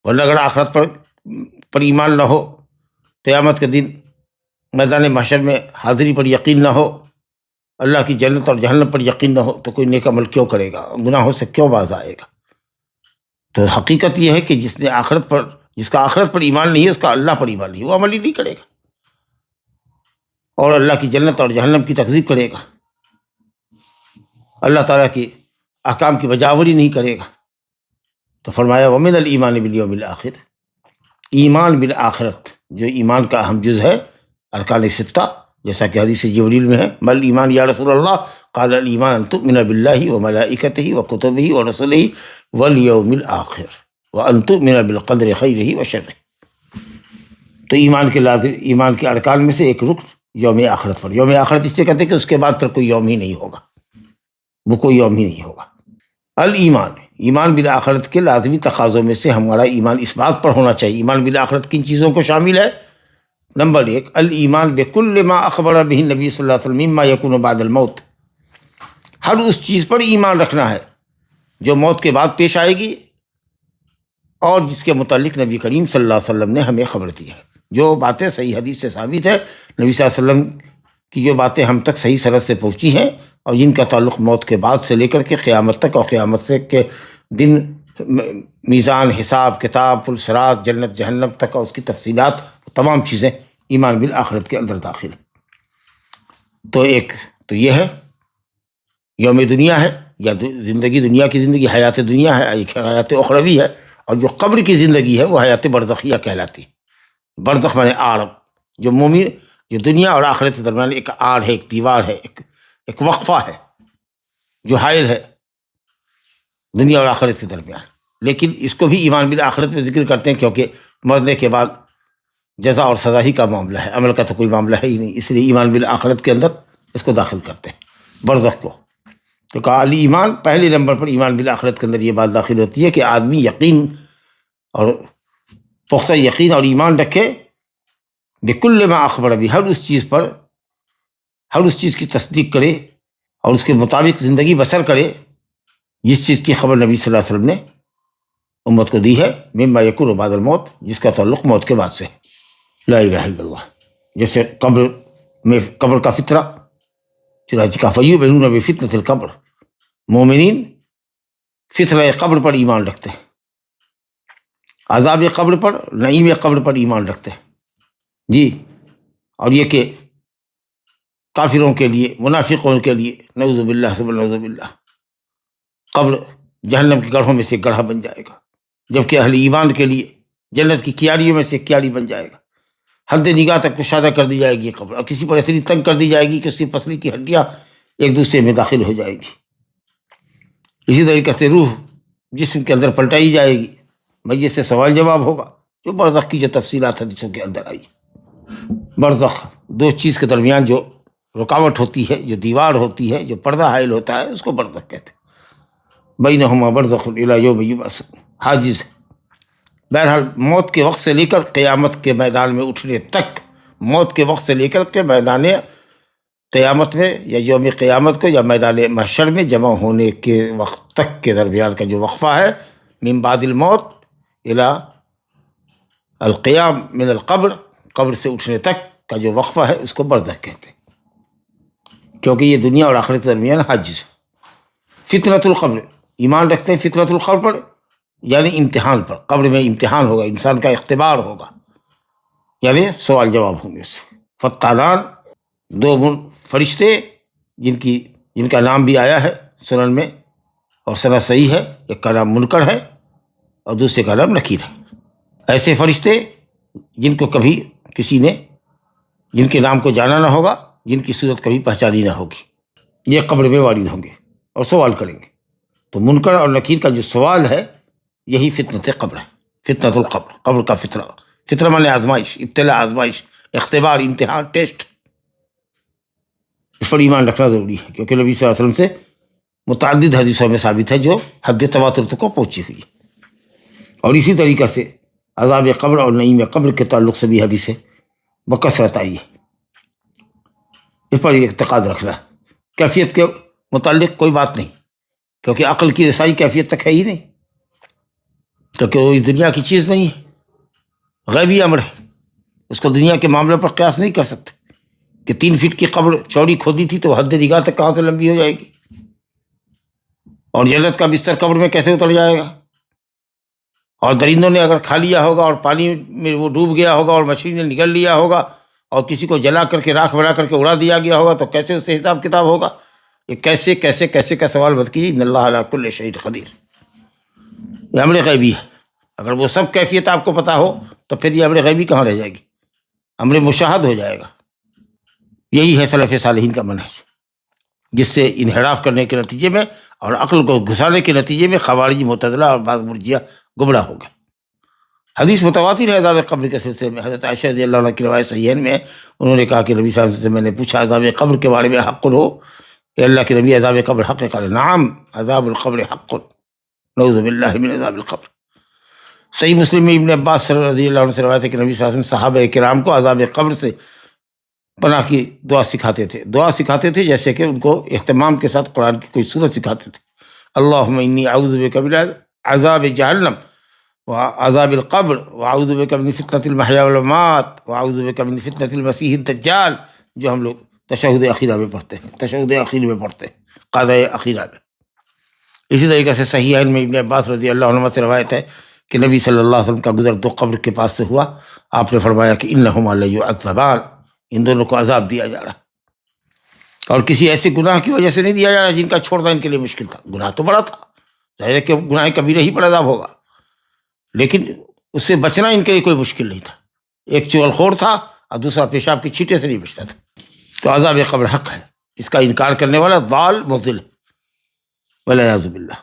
ورنہ اگر آخرت پر ایمان نہ ہو، قیامت کے دن میدان محشر میں حاضری پر یقین نہ ہو، اللہ کی جنت اور جہنم پر یقین نہ ہو، تو کوئی نیک عمل کیوں کرے گا، گناہوں سے کیوں باز آئے گا؟ تو حقیقت یہ ہے کہ جس کا آخرت پر ایمان نہیں ہے، اس کا اللہ پر ایمان نہیں ہے، وہ عمل ہی نہیں کرے گا، اور اللہ کی جنت اور جہنم کی تکذیب کرے گا، اللہ تعالیٰ کی احکام کی بجاوری نہیں کرے گا۔ تو فرمایا وَمِنَ الْإِيمَانِ بِالْيَوْمِ الْآخِرِ، ایمان بالآخرت جو ایمان کا اہم جز ہے، ارکان 6، جیسا کہ حدیث جبریل میں ہے، مل ایمان یا رسول اللہ، قال الایمان ان تؤمن باللہ وملائکتہ وکتبہ ورسلہ والیوم الآخر وان تؤمن بالقدر خیرہ وشرہ۔ تو ایمان کے ارکان میں سے ایک رکن یوم آخرت پر، یوم آخرت اس سے کہتے ہیں کہ اس کے بعد پھر کوئی یوم ہی نہیں ہوگا، وہ کوئی یوم ہی نہیں ہوگا۔ الایمان، ایمان بالآخرت کے لازمی تقاضوں میں سے ہمارا ایمان اس بات پر ہونا چاہیے۔ ایمان بالآخرت کن چیزوں کو شامل ہے؟ نمبر 1، الایمان بکل ما اخبر بہ النبی صلی اللہ علیہ وسلم مما یکون بعد الموت، ہر اس چیز پر ایمان رکھنا ہے جو موت کے بعد پیش آئے گی اور جس کے متعلق نبی کریم صلی اللہ علیہ وسلم نے ہمیں خبر دی ہے۔ جو باتیں صحیح حدیث سے ثابت ہے، نبی صلی اللہ علیہ وسلم کی جو باتیں ہم تک صحیح سند سے پہنچی ہیں، اور جن کا تعلق موت کے بعد سے لے کر کے قیامت تک، اور قیامت سے کے دن میزان، حساب کتاب، پل صراط، جنت جہنم تک، اور اس کی تفصیلات، تمام چیزیں ایمان بالآخرت کے اندر داخل ہیں۔ تو ایک تو یہ ہے یوم دنیا ہے، یا زندگی، دنیا کی زندگی، حیات دنیا ہے، ایک حیات اخروی ہے، اور جو قبر کی زندگی ہے وہ حیات برزخیہ کہلاتی ہے۔ برزخ مانے آڑ، جو مومن، جو دنیا اور آخرت کے درمیان ایک آڑ ہے، ایک دیوار ہے، ایک وقفہ ہے جو حائل ہے دنیا اور آخرت کے درمیان۔ لیکن اس کو بھی ایمان بالآخرت میں ذکر کرتے ہیں، کیونکہ مرنے کے بعد جزا اور سزا ہی کا معاملہ ہے، عمل کا تو کوئی معاملہ ہے ہی نہیں، اس لیے ایمان بالآخرت کے اندر اس کو داخل کرتے ہیں، برزخ کو۔ تو کہا ایمان، پہلے نمبر پر ایمان بالآخرت کے اندر یہ بات داخل ہوتی ہے کہ آدمی یقین اور پختہ یقین اور ایمان رکھے بکل ما اخبر بھی، ہر اس چیز پر، ہر اس چیز کی تصدیق کرے اور اس کے مطابق زندگی بسر کرے جس چیز کی خبر نبی صلی اللہ علیہ وسلم نے امت کو دی ہے، مما یکون بعد الموت، جس کا تعلق موت کے بعد سے۔ لا الہ الا اللہ، جیسے قبر کا فطرہ، چنانچہ کا فیؤمنون بفتنۃ القبر، مومنین فطرہ قبر پر ایمان رکھتے ہیں، عذاب قبر پر، نعیم قبر پر ایمان رکھتے ہیں جی۔ اور یہ کہ کافروں کے لیے، منافقوں کے لیے، نعوذ باللہ سب نعوذ باللہ، قبر جہنم کے گڑھوں میں سے ایک گڑھا بن جائے گا، جبکہ اہل ایمان کے لیے جنت کی کیاریوں میں سے ایک کیاری بن جائے گا۔ حد نگاہ تک کشادہ کر دی جائے گی قبر، اور کسی پر ایسی تنگ کر دی جائے گی کہ اس کی پسلی کی ہڈیاں ایک دوسرے میں داخل ہو جائے گی۔ اسی طریقے سے روح جسم کے اندر پلٹائی جائے گی، میت سے سوال جواب ہوگا، جو برزخ کی جو تفصیلات حدیثوں کے اندر آئی۔ برزخ، دو چیز کے درمیان جو رکاوٹ ہوتی ہے، جو دیوار ہوتی ہے، جو پردہ حائل ہوتا ہے، اس کو برزخ کہتے ہیں۔ بینہما برزخ الی یوم یبعثون، حاجز۔ بہرحال موت کے وقت سے لے کر قیامت کے میدان میں اٹھنے تک، موت کے وقت سے لے کر کے میدان قیامت میں یا یوم قیامت کو یا میدان محشر میں جمع ہونے کے وقت تک کے درمیان کا جو وقفہ ہے، من بعد الموت الی القیام من القبر، قبر سے اٹھنے تک کا جو وقفہ ہے اس کو برزخ کہتے ہیں، کیونکہ یہ دنیا اور آخرت کے درمیان حاجز ہے۔ فتنۃ القبر، ایمان رکھتے ہیں فطرت القبر پر، یعنی امتحان پر، قبر میں امتحان ہوگا، انسان کا اختبار ہوگا، یعنی سوال جواب ہوں گے اس سے۔ فتانان، دو فرشتے جن کا نام بھی آیا ہے سنن میں اور سند صحیح ہے، ایک کا نام منکر ہے اور دوسرے کا نام نکیر ہے۔ ایسے فرشتے جن کو کبھی کسی نے، جن کے نام کو جانا نہ ہوگا، جن کی صورت کبھی پہچانی نہ ہوگی، یہ قبر میں وارد ہوں گے اور سوال کریں گے۔ تو منکر اور نکیر کا جو سوال ہے یہی فتنۃ قبر ہے، فتنۃ القبر، قبر کا فتنہ۔ فتنہ مانے آزمائش، ابتلا، آزمائش، اختبار، امتحان، ٹیسٹ۔ اس پر ایمان رکھنا ضروری ہے، کیونکہ نبی صلی اللہ علیہ وسلم سے متعدد حدیثوں میں ثابت ہے جو حد تواتر تک کو پہنچی ہوئی ہے۔ اور اسی طریقے سے عذاب قبر اور نعیم قبر کے تعلق سے بھی حدیثیں بکثرت آئی ہے، اس پر اعتقاد رکھنا ہے۔ کیفیت کے متعلق کوئی بات نہیں، کیونکہ عقل کی رسائی کیفیت تک ہے ہی نہیں، کیونکہ وہ اس دنیا کی چیز نہیں ہے، غیبی امر ہے، اس کو دنیا کے معاملے پر قیاس نہیں کر سکتے کہ 3 فٹ کی قبر چوڑی کھودی تھی تو حد نگاہ تک کہاں سے لمبی ہو جائے گی، اور جنت کا بستر قبر میں کیسے اتر جائے گا، اور درندوں نے اگر کھا لیا ہوگا اور پانی میں وہ ڈوب گیا ہوگا اور مچھلی نے نگل لیا ہوگا اور کسی کو جلا کر کے راکھ بنا کر کے اڑا دیا گیا ہوگا تو کیسے اس سے حساب کتاب ہوگا؟ یہ کیسے کیسے کیسے کا سوال مت کیجیے۔ ان اللہ علی کل شیء قدیر، یہ امر غیبی ہے۔ اگر وہ سب کیفیت آپ کو پتہ ہو تو پھر یہ امر غیبی کہاں رہ جائے گی، امر مشاہد ہو جائے گا۔ یہی ہے سلف صالحین کا منہج، جس سے انحراف کرنے کے نتیجے میں اور عقل کو گھسانے کے نتیجے میں خوارج، معتزلہ اور بعض مرجئہ گمراہ ہو گئے۔ حدیث متواتر ہے عذاب قبر کے سلسلے میں، حضرت عائشہ رضی اللہ عنہ کی روایت صحیحین میں ہے، انہوں نے کہا کہ نبی صلی اللہ علیہ وسلم سے میں نے پوچھا عذاب قبر کے بارے میں حق ہو، کہ اللہ کے نبی عذاب قبر حق ہے؟ قال نعم عذاب القبر حق، نعوذ باللہ من عذاب القبر۔ صحیح مسلم میں ابن عباس رضی اللہ عنہ سے روایت ہے کہ نبی صلی اللہ علیہ وسلم صحابہ کرام کو عذاب قبر سے پناہ کی دعا سکھاتے تھے، جیسے کہ ان کو اہتمام کے ساتھ قرآن کی کوئی سورت سکھاتے تھے۔ اللہم انی اعوذ بک من عذاب جہنم وعذاب القبر واعوذ بک من فتنة المحیا والممات واعوذ بک من فتنة المسیح الدجال، جو ہم لوگ تشہد اخیرہ میں پڑھتے ہیں، تشہد اخیر میں پڑھتے ہیں، قاعدہ اخیرہ میں۔ اسی طریقے سے صحیحین میں ابن عباس رضی اللہ عنہ سے روایت ہے کہ نبی صلی اللہ علیہ وسلم کا گزر 2 قبر کے پاس سے ہوا، آپ نے فرمایا کہ انہما لیعذبان، ان دونوں کو عذاب دیا جا رہا، اور کسی ایسے گناہ کی وجہ سے نہیں دیا جا رہا جن کا چھوڑنا ان کے لیے مشکل تھا۔ گناہ تو بڑا تھا، ظاہر ہے کہ گناہ کبیرہ ہی پر عذاب ہوگا، لیکن اس سے بچنا ان کے لیے کوئی مشکل نہیں تھا۔ ایک چغل خور تھا اور دوسرا پیشاب کی چھینٹے سے نہیں بچتا تھا۔ تو عذاب قبر حق ہے، اس کا انکار کرنے والا ضال مضل ہے، والعیاذ باللہ۔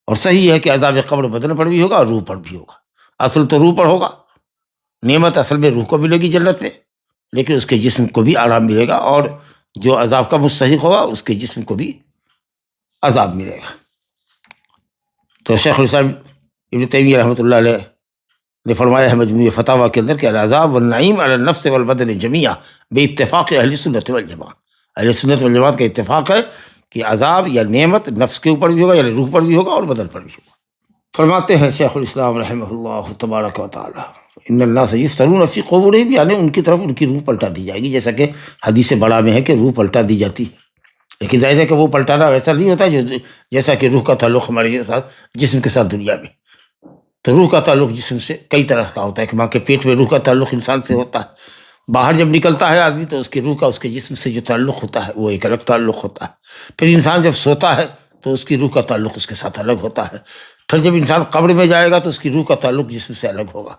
اور صحیح ہے کہ عذاب قبر بدن پر بھی ہوگا اور روح پر بھی ہوگا۔ اصل تو روح پر ہوگا، نعمت اصل میں روح کو ملے گی جنت میں، لیکن اس کے جسم کو بھی آرام ملے گا، اور جو عذاب کا مستحق ہوگا اس کے جسم کو بھی عذاب ملے گا۔ تو شیخ الاسلام ابن تیمیہ رحمۃ اللہ علیہ نے فرمایا ہے مجموع فتاویٰ کے اندر کہ العذاب والنعیم علی النفس والبدن جمیعا باتفاق اہل سنت والجماعت، اہل سنت والجماعت کا اتفاق ہے کہ عذاب یا نعمت نفس کے اوپر بھی ہوگا، یعنی روح پر بھی ہوگا اور بدن پر بھی ہوگا۔ فرماتے ہیں شیخ الاسلام رحمہ اللہ تبارک و تعالی، ان الناس یفتنون فی قبورہم، یعنی ان کی طرف ان کی روح پلٹا دی جائے گی، جیسا کہ حدیث بڑا میں ہے کہ روح پلٹا دی جاتی ہے، لیکن ظاہر ہے کہ وہ پلٹانا ویسا نہیں ہوتا جیسا کہ روح کا تعلق ہمارے ساتھ جسم کے ساتھ دنیا میں۔ تو روح کا تعلق جسم سے کئی طرح کا ہوتا ہے، کہ ماں کے پیٹ میں روح کا تعلق انسان سے ہوتا ہے، باہر جب نکلتا ہے آدمی تو اس کی روح کا اس کے جسم سے جو تعلق ہوتا ہے وہ ایک الگ تعلق ہوتا ہے۔ پھر انسان جب سوتا ہے تو اس کی روح کا تعلق اس کے ساتھ الگ ہوتا ہے۔ پھر جب انسان قبر میں جائے گا تو اس کی روح کا تعلق جسم سے الگ ہوگا،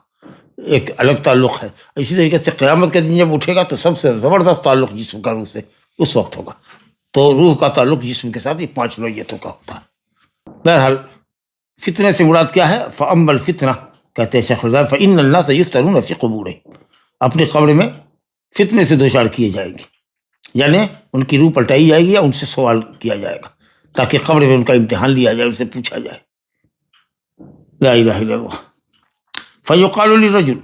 ایک الگ تعلق ہے۔ اسی طریقے سے قیامت کے دن جب اٹھے گا تو سب سے زبردست تعلق جسم کا روح سے اس وقت ہوگا۔ تو روح کا تعلق جسم کے ساتھ یہ 5 نوعیتوں کا ہوتا ہے۔ بہرحال فتنہ سے مراد کیا ہے؟ فَأَمَّا الْفِتْنَةُ، کہتے ہیں شیخ الاسلام، فَإِنَّ النَّاسَ يُفْتَنُونَ فِي قُبُورِهِمْ، اپنی قبر میں فتنے سے دوچار کیے جائیں گے، یعنی ان کی روح پلٹائی جائے گی یا ان سے سوال کیا جائے گا، تاکہ قبر میں ان کا امتحان لیا جائے، ان سے پوچھا جائے۔ لا الہ الا اللہ۔ فَيُقَالُ لِلرَّجُلِ،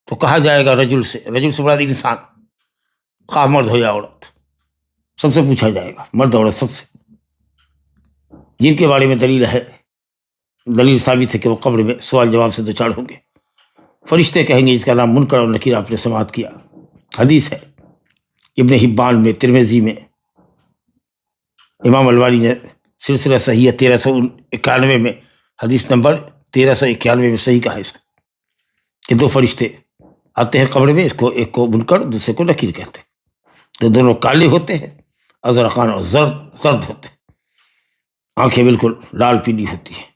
تو کہا جائے گا رجل سے، رجل سے مراد انسان، خواہ مرد ہو یا عورت، سب سے پوچھا جائے گا، مرد عورت سب سے، جن کے بارے میں دلیل ثابت ہے کہ وہ قبر میں سوال جواب سے دوچار ہوں گے۔ فرشتے کہیں گے جس کا نام منکر اور نکیر آپ نے سماعت کیا، حدیث ہے ابن حبان میں، ترمذی میں، امام البانی نے سلسلہ صحیح 1391 میں، حدیث نمبر 1391 میں صحیح کہا ہے اس کو، کہ دو فرشتے آتے ہیں قبر میں، اس کو ایک کو منکر دوسرے کو نکیر کہتے ہیں، تو دونوں کالے ہوتے ہیں، ازرقان اور زرد ہوتے ہیں، آنکھیں بالکل لال پیلی ہوتی ہیں۔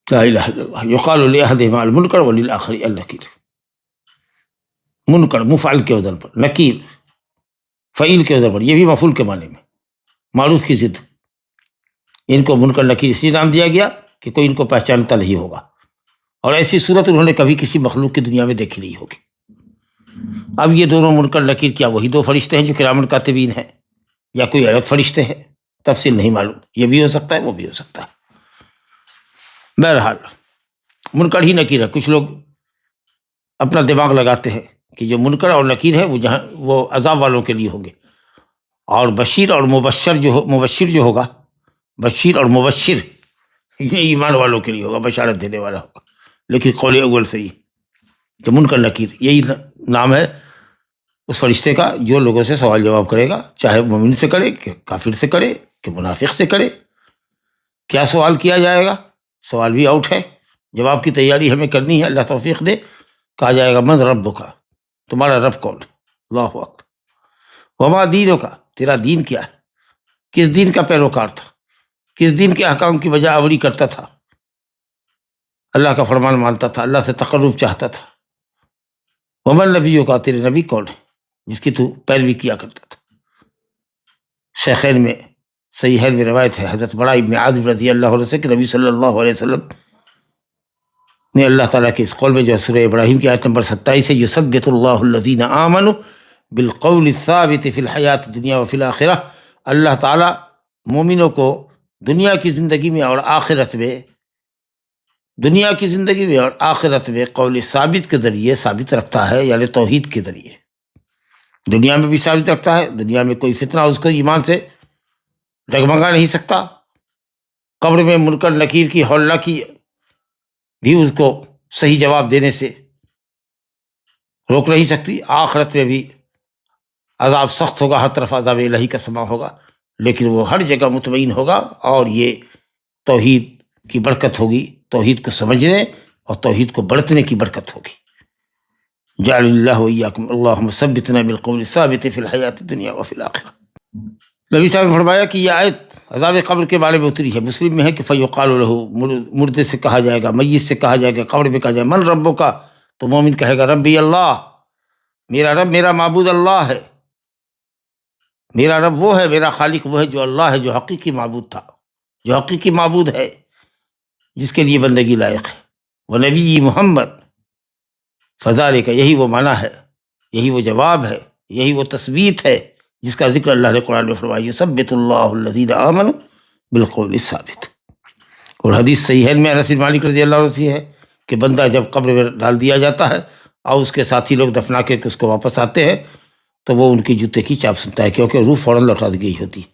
لا الہ الا اللہ، یقال لأحدہما المنکر وللآخر النکیر، منکر مفعل کے وزن پر، نکیر فعیل کے وزن پر، یہ بھی مفعول کے معنی میں، معروف کی ضد۔ ان کو منکر نکیر اس لیے نام دیا گیا کہ کوئی ان کو پہچانتا نہیں ہوگا، اور ایسی صورت انہوں نے کبھی کسی مخلوق کی دنیا میں دیکھی نہیں ہوگی۔ اب یہ دونوں منکر نکیر کیا وہی دو فرشتے ہیں جو کرامن کاتبین ہیں، یا کوئی الگ فرشتے ہیں؟ تفصیل نہیں معلوم، یہ بھی ہو سکتا ہے وہ بھی ہو سکتا ہے۔ بہرحال منکر ہی نکیر ہے۔ کچھ لوگ اپنا دماغ لگاتے ہیں کہ جو منکر اور نکیر ہے وہ عذاب والوں کے لیے ہوں گے، اور بشیر اور مبشر جو ہوگا، بشیر اور مبشر یہ ایمان والوں کے لیے ہوگا، بشارت دینے والا ہوگا۔ لیکن قول اول صحیح کہ منکر نکیر یہی نام ہے اس فرشتے کا جو لوگوں سے سوال جواب کرے گا، چاہے مومن سے کرے کہ کافر سے کرے کہ منافق سے کرے۔ کیا سوال کیا جائے گا؟ سوال بھی آؤٹ ہے، جواب کی تیاری ہمیں کرنی ہے، اللہ توفیق دے۔ کہا جائے گا من ربک، تمہارا رب کون ہے؟ اللہ اکبر۔ وما دینک، تیرا دین کیا ہے؟ کس دین کا پیروکار تھا؟ کس دین کے احکام کی بجا آوری کرتا تھا؟ اللہ کا فرمان مانتا تھا، اللہ سے تقرب چاہتا تھا۔ ومن نبیک، تیرے نبی کون ہے جس کی تو پیروی کیا کرتا تھا؟ شیخین میں صحیحین میں روایت ہے حضرت برا ابن عازب رضی اللہ عنہ سے کہ نبی صلی اللہ علیہ وسلم نے اللہ تعالیٰ کے اس قول میں جو سورہ ابراہیم کی آیت نمبر 27 ہے، یثبت اللہ الذین آمنوا بالقول الثابت فی الحیات الدنیا وفی الآخرہ، اللہ تعالیٰ مومنوں کو دنیا کی زندگی میں اور آخرت میں، دنیا کی زندگی میں اور آخرت میں قول ثابت کے ذریعے ثابت رکھتا ہے، یعنی توحید کے ذریعے دنیا میں بھی ثابت رکھتا ہے۔ دنیا میں کوئی فتنہ اس کو ایمان سے ڈگمگا نہیں سکتا، قبر میں منکر نکیر کی ہولہ کی بھی اس کو صحیح جواب دینے سے روک نہیں سکتی۔ آخرت میں بھی عذاب سخت ہوگا، ہر طرف عذاب الہی کا سما ہوگا، لیکن وہ ہر جگہ مطمئن ہوگا، اور یہ توحید کی برکت ہوگی، توحید کو سمجھنے اور توحید کو برتنے کی برکت ہوگی۔ جعل اللہ وإیاکم اللہم ثبتنا بالقول الثابت فی الحیات الدنیا وفی الآخرہ۔ نبی صاحب نے فرمایا کہ یہ آیت عذاب قبر کے بارے میں اتری ہے۔ مسلم میں ہے کہ فیقال لہ، مردے سے کہا جائے گا، میت سے کہا جائے گا، قبر میں کہا جائے گا من ربک، تو مومن کہے گا ربی اللہ، میرا رب، میرا معبود اللہ ہے، میرا رب وہ ہے، میرا خالق وہ ہے جو اللہ ہے، جو حقیقی معبود تھا، جو حقیقی معبود ہے، جس کے لیے بندگی لائق ہے، وہ نبی محمد، فذالک، یہی وہ معنی ہے، یہی وہ جواب ہے، یہی وہ تثبیت ہے جس کا ذکر اللہ نے قرآن میں فرمایا، یثبت اللہ الذین آمنوا بالقول الثابت۔ اور حدیث صحیحین میں انس بن مالک رضی اللہ عنہ سے ہے کہ بندہ جب قبر میں ڈال دیا جاتا ہے اور اس کے ساتھی لوگ دفنا کے اس کو واپس آتے ہیں تو وہ ان کی جوتے کی چاپ سنتا ہے، کیونکہ روح فوراً لوٹا دی گئی ہوتی ہے۔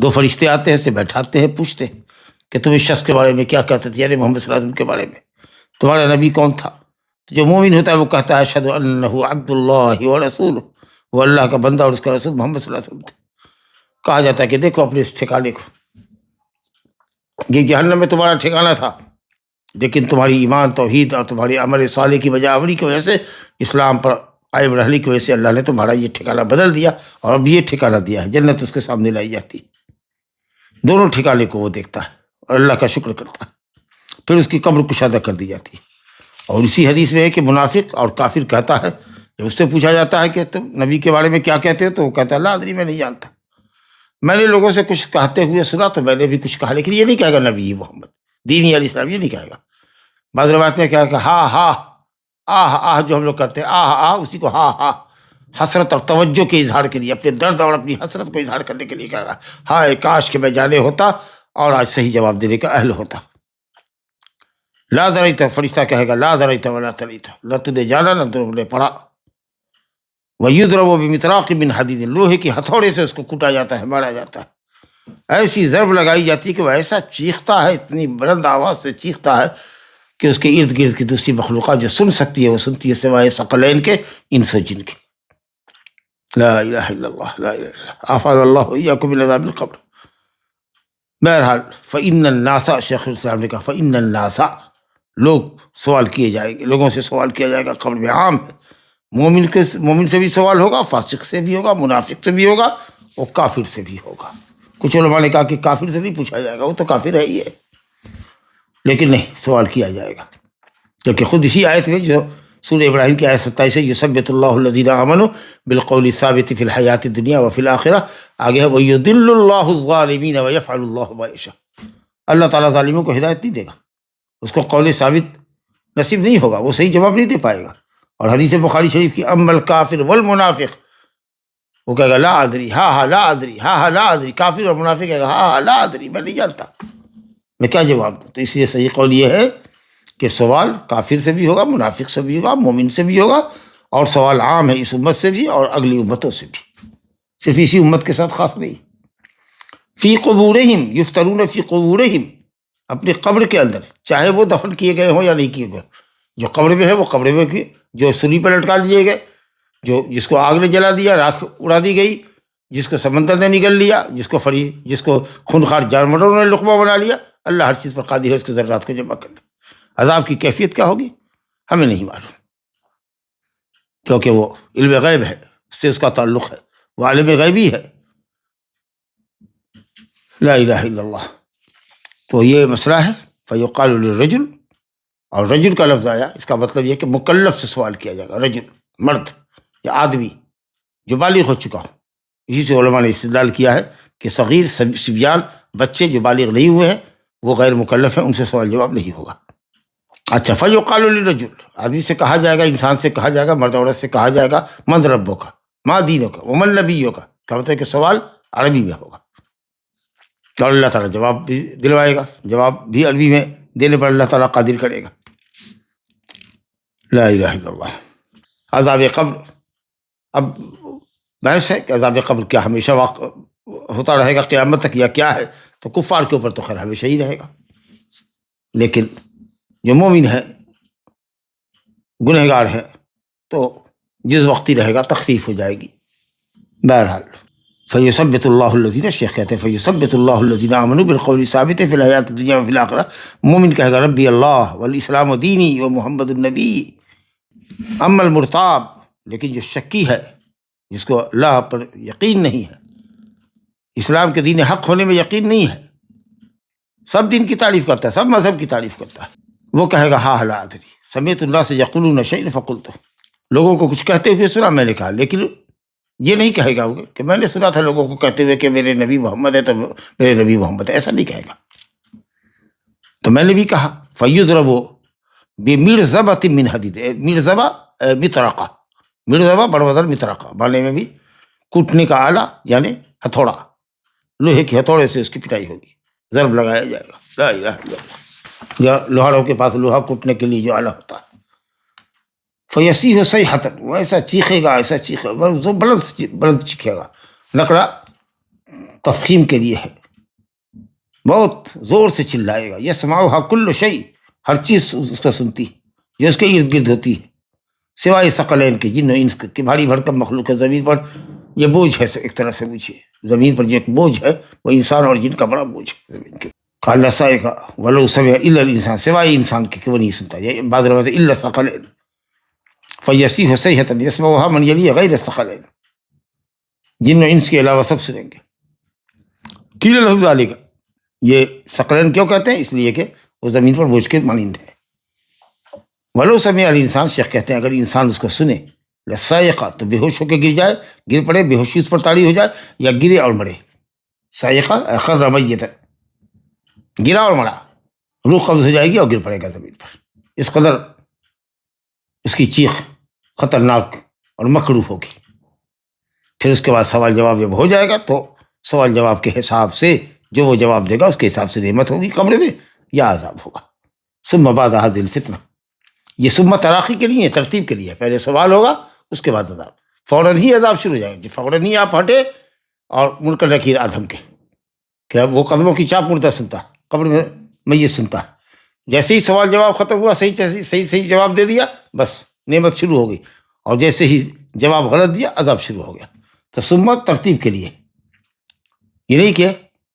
دو فرشتے آتے ہیں، اسے بیٹھاتے ہیں، پوچھتے ہیں کہ تم اس شخص کے بارے میں کیا کہتے تھے، یعنی محمد صلی اللہ علیہ وسلم کے بارے میں، تمہارا نبی کون تھا؟ تو جو مومن ہوتا ہے وہ کہتا ہے اشہد انہ عبد اللہ ورسولہ، وہ اللہ کا بندہ اور اس کا رسول محمد صلی اللہ علیہ وسلم تھے۔ کہا جاتا ہے کہ دیکھو اپنے اس ٹھکانے کو، یہ جہنم میں تمہارا ٹھکانہ تھا، لیکن تمہاری ایمان، توحید اور تمہاری عمل صالح کی بجا آوری کی وجہ سے، اسلام پر قائم رہنے کی وجہ سے اللہ نے تمہارا یہ ٹھکانہ بدل دیا، اور اب یہ ٹھکانہ دیا ہے، جنت اس کے سامنے لائی جاتی ہے۔ دونوں ٹھکانے کو وہ دیکھتا ہے اور اللہ کا شکر کرتا ہے، پھر اس کی قبر کشادہ کر دی جاتی ہے۔ اور اسی حدیث میں ہے کہ منافق اور کافر کہتا ہے، جب اس سے پوچھا جاتا ہے کہ تم نبی کے بارے میں کیا کہتے ہو، تو وہ کہتا ہے لا ادری، میں نہیں جانتا، میں نے لوگوں سے کچھ کہتے ہوئے سنا تو میں نے بھی کچھ کہا، لیکن یہ نہیں کہے گا نبی محمد، دینی علیہ السلام، یہ نہیں کہے گا۔ بعض روایت میں کہا کہ ہاں ہاں آہ آہ، جو ہم لوگ کرتے ہیں آہ آہ، اسی کو ہاں ہاں، حسرت اور توجہ کے اظہار کے لیے، اپنے درد اور اپنی حسرت کو اظہار کرنے کے لیے کہے گا ہائے کاش کہ میں جانے ہوتا اور آج صحیح جواب دینے کا اہل ہوتا۔ لا دریت، فرشتہ کہے گا لا دریت ولا تلیت، نہ تو نے جانا نہ تو نے پڑھا، وَيُضْرَبُ بِمِطْرَاقٍ مِّنْ حَدِيدٍ، لوہے کی ہتھوڑے سے اس کو کوٹا جاتا ہے، مارا جاتا ہے، ایسی ضرب لگائی جاتی ہے کہ وہ ایسا چیختا ہے، اتنی بلند آواز سے چیختا ہے کہ اس کے ارد گرد کی دوسری مخلوقات جو سن سکتی ہے وہ سنتی ہے، سوائے ثقلین کے، انس و جن کے۔ لا الہ الا اللہ، لا الہ الا اللہ، عافانا اللہ وإیاکم من عذاب القبر۔ بہرحال فإن الناس، شیخ الاسلام نے کہا فإن الناس، لوگ سوال کیے جائیں گے، لوگوں سے سوال کیا جائے گا، قبر میں عام ہے، مومن سے بھی سوال ہوگا، فاسق سے بھی ہوگا، منافق سے بھی ہوگا، اور کافر سے بھی ہوگا۔ کچھ علماء نے کہا کہ کافر سے بھی پوچھا جائے گا، وہ تو کافر ہے ہی ہے، لیکن نہیں، سوال کیا جائے گا، کیونکہ خود اسی آیت میں جو سورہ ابراہیم کی آیت 27 ہے، یثبت اللہ الذین آمنوا بالقول الثابت فی الحیات الدنیا وفی الآخرہ، آگے ہے ویضل اللہ الظالمین ویفعل اللہ ما یشاء۔ اللہ تعالیٰ ظالموں کو ہدایت نہیں دے گا، اس کو قول ثابت نصیب نہیں ہوگا، وہ صحیح جواب نہیں دے پائے گا۔ اور حدیث بخاری شریف کی اما الکافر والمنافق، وہ کہے گا لا ادری، ہاں لا ادری، ہاں لا ادری، کافر اور منافق کہے گا ہاں لا ادری، میں نہیں جانتا، میں کیا جواب دوں؟ تو اس لیے صحیح قول یہ ہے کہ سوال کافر سے بھی ہوگا، منافق سے بھی ہوگا، مومن سے بھی ہوگا، اور سوال عام ہے اس امت سے بھی اور اگلی امتوں سے بھی، صرف اسی امت کے ساتھ خاص نہیں۔ فی قبورہم یفترون فی قبورہم، اپنی قبر کے اندر، چاہے وہ دفن کیے گئے ہوں یا نہیں کیے گئے، جو قبر میں ہے وہ قبر میں کی، جو سولی پہ لٹکا دیے گئے، جس کو آگ نے جلا دیا، راکھ اڑا دی گئی، جس کو سمندر نے نگل لیا، جس کو خونخوار جانوروں نے لقمہ بنا لیا، اللہ ہر چیز پر قادر ہے اس کے ذرات کو جمع کر لے۔ عذاب کی کیفیت کیا ہوگی ہمیں نہیں معلوم، کیونکہ وہ علم غیب ہے، اس سے اس کا تعلق ہے، وہ عالم غیبی ہے۔ لا الہ الا اللہ۔ تو یہ مسئلہ ہے، فیقال للرجل، اور رجل کا لفظ آیا، اس کا مطلب یہ کہ مکلف سے سوال کیا جائے گا، رجل مرد یا آدمی جو بالغ ہو چکا ہو۔ اسی سے علماء نے استدلال کیا ہے کہ صغیر صبیان، بچے جو بالغ نہیں ہوئے ہیں وہ غیر مکلف ہیں، ان سے سوال جواب نہیں ہوگا۔ اچھا، فیقال للرجل، آدمی سے کہا جائے گا، انسان سے کہا جائے گا، مرد عورت سے کہا جائے گا، من ربک، ما دینک، ومن نبیک، کا مطلب ہے کہ سوال عربی میں ہوگا، تو اللہ تعالیٰ جواب بھی دلوائے گا، جواب بھی عربی میں دینے پر اللہ تعالیٰ قادر کرے گا۔ لا الہ الا اللہ۔ عذاب قبر، اب بحث ہے کہ عذاب قبر کیا ہمیشہ ہوتا رہے گا قیامت تک یا کیا ہے؟ تو کفار کے اوپر تو خیر ہمیشہ ہی رہے گا، لیکن جو مومن ہے، گنہگار ہے، تو جس وقت ہی رہے گا تخفیف ہو جائے گی۔ بہرحال فیثبت اللہ الذین، شیخ کہتے ہیں فیثبت اللہ الذین آمنوا بالقول الثابت فی الحیات الدنیا وفی الآخرہ، مومن کہے گا ربی اللہ والاسلام دینی ومحمد النبی۔ اما المرتاب، لیکن جو شکی ہے، جس کو اللہ پر یقین نہیں ہے، اسلام کے دین حق ہونے میں یقین نہیں ہے، سب دین کی تعریف کرتا ہے، سب مذہب کی تعریف کرتا ہے، وہ کہے گا ہاں لا ادری، سمعت الناس یقولون شیئا فقلت، لوگوں کو کچھ کہتے ہوئے سنا میں نے کہا، لیکن یہ نہیں کہے گا کہ میں نے سنا تھا لوگوں کو کہتے ہوئے کہ میرے نبی محمد ہے تو میرے نبی محمد ہے، ایسا نہیں کہے گا، تو میں نے بھی کہا فیضرب بمرزبۃ من حدید، مرزبہ مطرقہ، مرزبہ بڑوزر مطرقہ، بانے میں بھی کوٹنے کا آلہ یعنی ہتھوڑا، لوہے کے ہتھوڑے سے اس کی پٹائی ہوگی، ضرب لگایا جائے گا، لا الہ الا اللہ، یا لوہاروں کے پاس لوہا کوٹنے کے لیے جو آلہ ہوتا ہے، فیصیح صیحۃ، وہ ایسا چیخے گا، ایسا چیخے گا، بلند چیخے گا، لکڑا تفخیم کے لیے ہے، بہت زور سے چلائے گا، یسمعها کل شیء، ہر چیز اس کو سنتی ہے جو اس کے ارد گرد ہوتی ہے، سوائے ثقلین کے، جن و انس کے، بھاری بھرکم مخلوق ہے زمین پر، یہ بوجھ ہے ایک طرح سے، بوجھے زمین پر جو ایک بوجھ ہے وہ انسان اور جن کا بڑا بوجھ ہے زمین کے۔ قال صائغہ ولو سمع الا الانسان، سوائے انسان کے کہ وہ نہیں سنتا، یہ بعض روایت الا الثقلین، فیصیح صیحۃ یسمعها من یلی غیر الثقلین، جن و انس کے علاوہ سب سنیں گے۔ قیل له ذلک، یہ ثقلین کیوں کہتے ہیں؟ اس لیے کہ وہ زمین پر بوجھ کے مانند ہے۔ ولو سمع الانسان، شیخ کہتے ہیں اگر انسان اس کو سنے، لصائقہ، تو بے ہوش ہو کے گر جائے، گر پڑے، بے ہوشی اس پر طاری ہو جائے، یا گرے اور مرے، صائقہ خر میتا، گرا اور مرا، روح قبض ہو جائے گی اور گر پڑے گا زمین پر، اس قدر اس کی چیخ خطرناک اور مکروہ ہوگی۔ پھر اس کے بعد سوال جواب جب ہو جائے گا تو سوال جواب کے حساب سے جو وہ جواب دے گا اس کے حساب سے نعمت ہوگی قبر میں یا عذاب ہوگا۔ ثم بعد هذه الفتنہ، یہ ثم تراخی کے لیے، ترتیب کے لیے، پہلے سوال ہوگا اس کے بعد عذاب، فوراً ہی عذاب شروع ہو جائے گا، فوراً ہی آپ ہٹے اور منکر نکیر آدم کے، کہ وہ قدموں کی چاپ مردہ سنتا ہے، قبر میں میت سنتا ہے، جیسے ہی سوال جواب ختم ہوا، صحیح جواب دے دیا، بس نعمت شروع ہو گئی، اور جیسے ہی جواب غلط دیا عذاب شروع ہو گیا۔ تو سمت ترتیب کے لیے، یہ نہیں کہ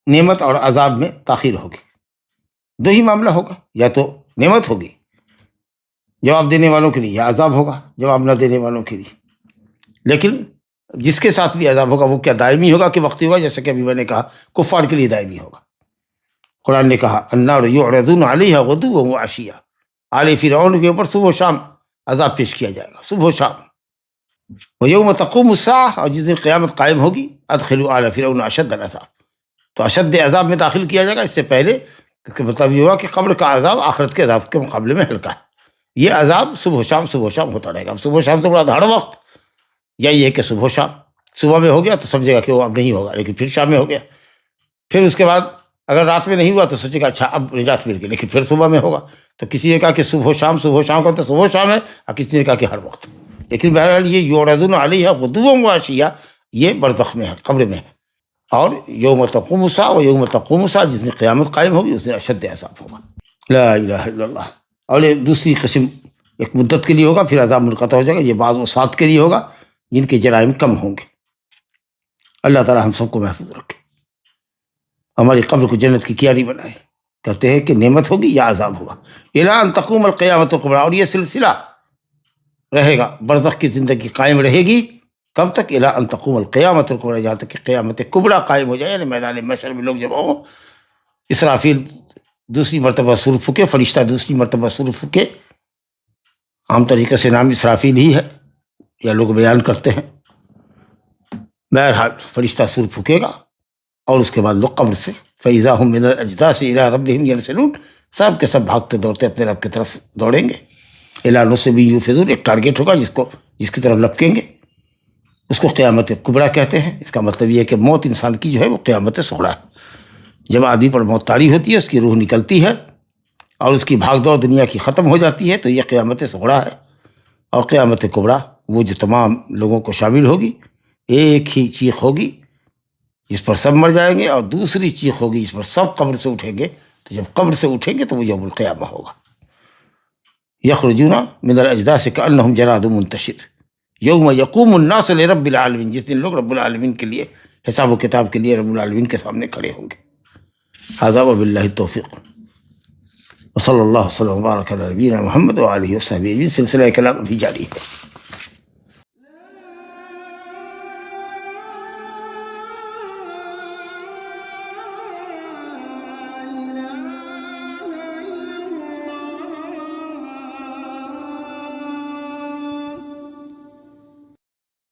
نعمت اور عذاب میں تاخیر ہوگی، دو ہی معاملہ ہوگا، یا تو نعمت ہوگی جواب دینے والوں کے لیے، یا عذاب ہوگا جواب نہ دینے والوں کے لیے۔ لیکن جس کے ساتھ بھی عذاب ہوگا وہ کیا دائمی ہوگا کہ وقتی ہوگا؟ جیسا کہ ابھی میں نے کہا کفار کے لیے دائمی ہوگا۔ قرآن نے کہا النار یعرضون علیہا غدوا وعشیا، آل فرعون کے اوپر صبح و شام عذاب پیش کیا جائے گا، صبح و شام۔ ویوم تقوم الساعہ، اور جس دن قیامت قائم ہوگی، ادخلوا آل فرعون اشد العذاب، تو اشد عذاب میں داخل کیا جائے گا۔ اس سے پہلے اس کا مطلب یہ ہوا کہ قبر کا عذاب آخرت کے عذاب کے مقابلے میں ہلکا ہے، یہ عذاب صبح و شام ہوتا رہے گا۔ اب صبح و شام سے بڑا ہر وقت یا یہ ہے کہ صبح و شام، صبح میں ہو گیا تو سمجھے گا کہ وہ اب نہیں ہوگا، لیکن پھر شام میں ہو گیا، پھر اس کے بعد اگر رات میں نہیں ہوا تو سوچے گا اچھا اب نجات مل گئی، لیکن پھر صبح میں ہوگا۔ تو کسی نے کہا کہ صبح و شام کا تو صبح و شام ہے، اور کسی نے کہا کہ ہر وقت۔ لیکن بہرحال یہ یعرضون علیہا غدوا وعشیا یہ برزخ میں ہے، قبر میں ہے۔ اور یوم تقوم الساعہ، و یوم تقوم الساعہ، جس دن قیامت قائم ہوگی اس دن اشد عذاب ہوگا۔ لا الہ الا اللہ۔ اور یہ دوسری قسم ایک مدت کے لیے ہوگا، پھر عذاب منقطع ہو جائے گا، یہ بعض اوساط کے لیے ہوگا جن کے جرائم کم ہوں گے۔ اللہ تعالی ہم سب کو محفوظ رکھے، ہماری قبر کو جنت کی کیاری بنائے۔ کہتے ہیں کہ نعمت ہوگی یا عذاب ہوگا، الی ان تقوم القیامت الکبریٰ، اور یہ سلسلہ رہے گا، برزخ کی زندگی قائم رہے گی، کب تک؟ الی ان تقوم القیامت الکبریٰ، جہاں تک کہ قیامت کبریٰ قائم ہو جائے، یعنی میدان محشر میں لوگ جمع ہوں، اسرافیل دوسری مرتبہ سور پھونکے، فرشتہ دوسری مرتبہ سور پھونکے، عام طریقے سے نام اسرافیل ہی ہے یا لوگ بیان کرتے ہیں۔ بہرحال فرشتہ سور پھونکے گا، اور اس کے بعد لوگ قبر سے فَإِذَا هُم مِّنَ الْأَجْدَاثِ إِلَىٰ رَبِّهِمْ يَنْسِلُونَ، سب کے سب بھاگتے دوڑتے اپنے رب کی طرف دوڑیں گے۔ إِلَىٰ نُصِبٍ يُوفِضُونَ، ایک ٹارگیٹ ہوگا جس کی طرف لپکیں گے، اس کو قیامت کبریٰ کہتے ہیں۔ اس کا مطلب یہ ہے کہ موت انسان کی جو ہے وہ قیامت صغریٰ ہے، جب آدمی پر موت طاری ہوتی ہے، اس کی روح نکلتی ہے اور اس کی بھاگ دوڑ دنیا کی ختم ہو جاتی ہے، تو یہ قیامت صغریٰ ہے۔ اور قیامت کبریٰ وہ جو تمام لوگوں کو شامل ہوگی، ایک ہی چیخ ہوگی جس پر سب مر جائیں گے، اور دوسری چیخ ہوگی جس پر سب قبر سے اٹھیں گے۔ تو جب قبر سے اٹھیں گے تو وہ یوم القیامہ ہوگا۔ یخرجون من الاجداث کأنہم جراد منتشر یوم یقوم الناس لرب العالمین، جس دن لوگ رب العالمین کے لیے حساب و کتاب کے لیے رب العالمین کے سامنے کھڑے ہوں گے۔ ھذا وباللہ التوفیق، وصلی اللہ وسلم وبارک علی نبینا محمد وآلہ وصحبہ اجمعین۔ سلسلہ کلام ابھی جاری ہے۔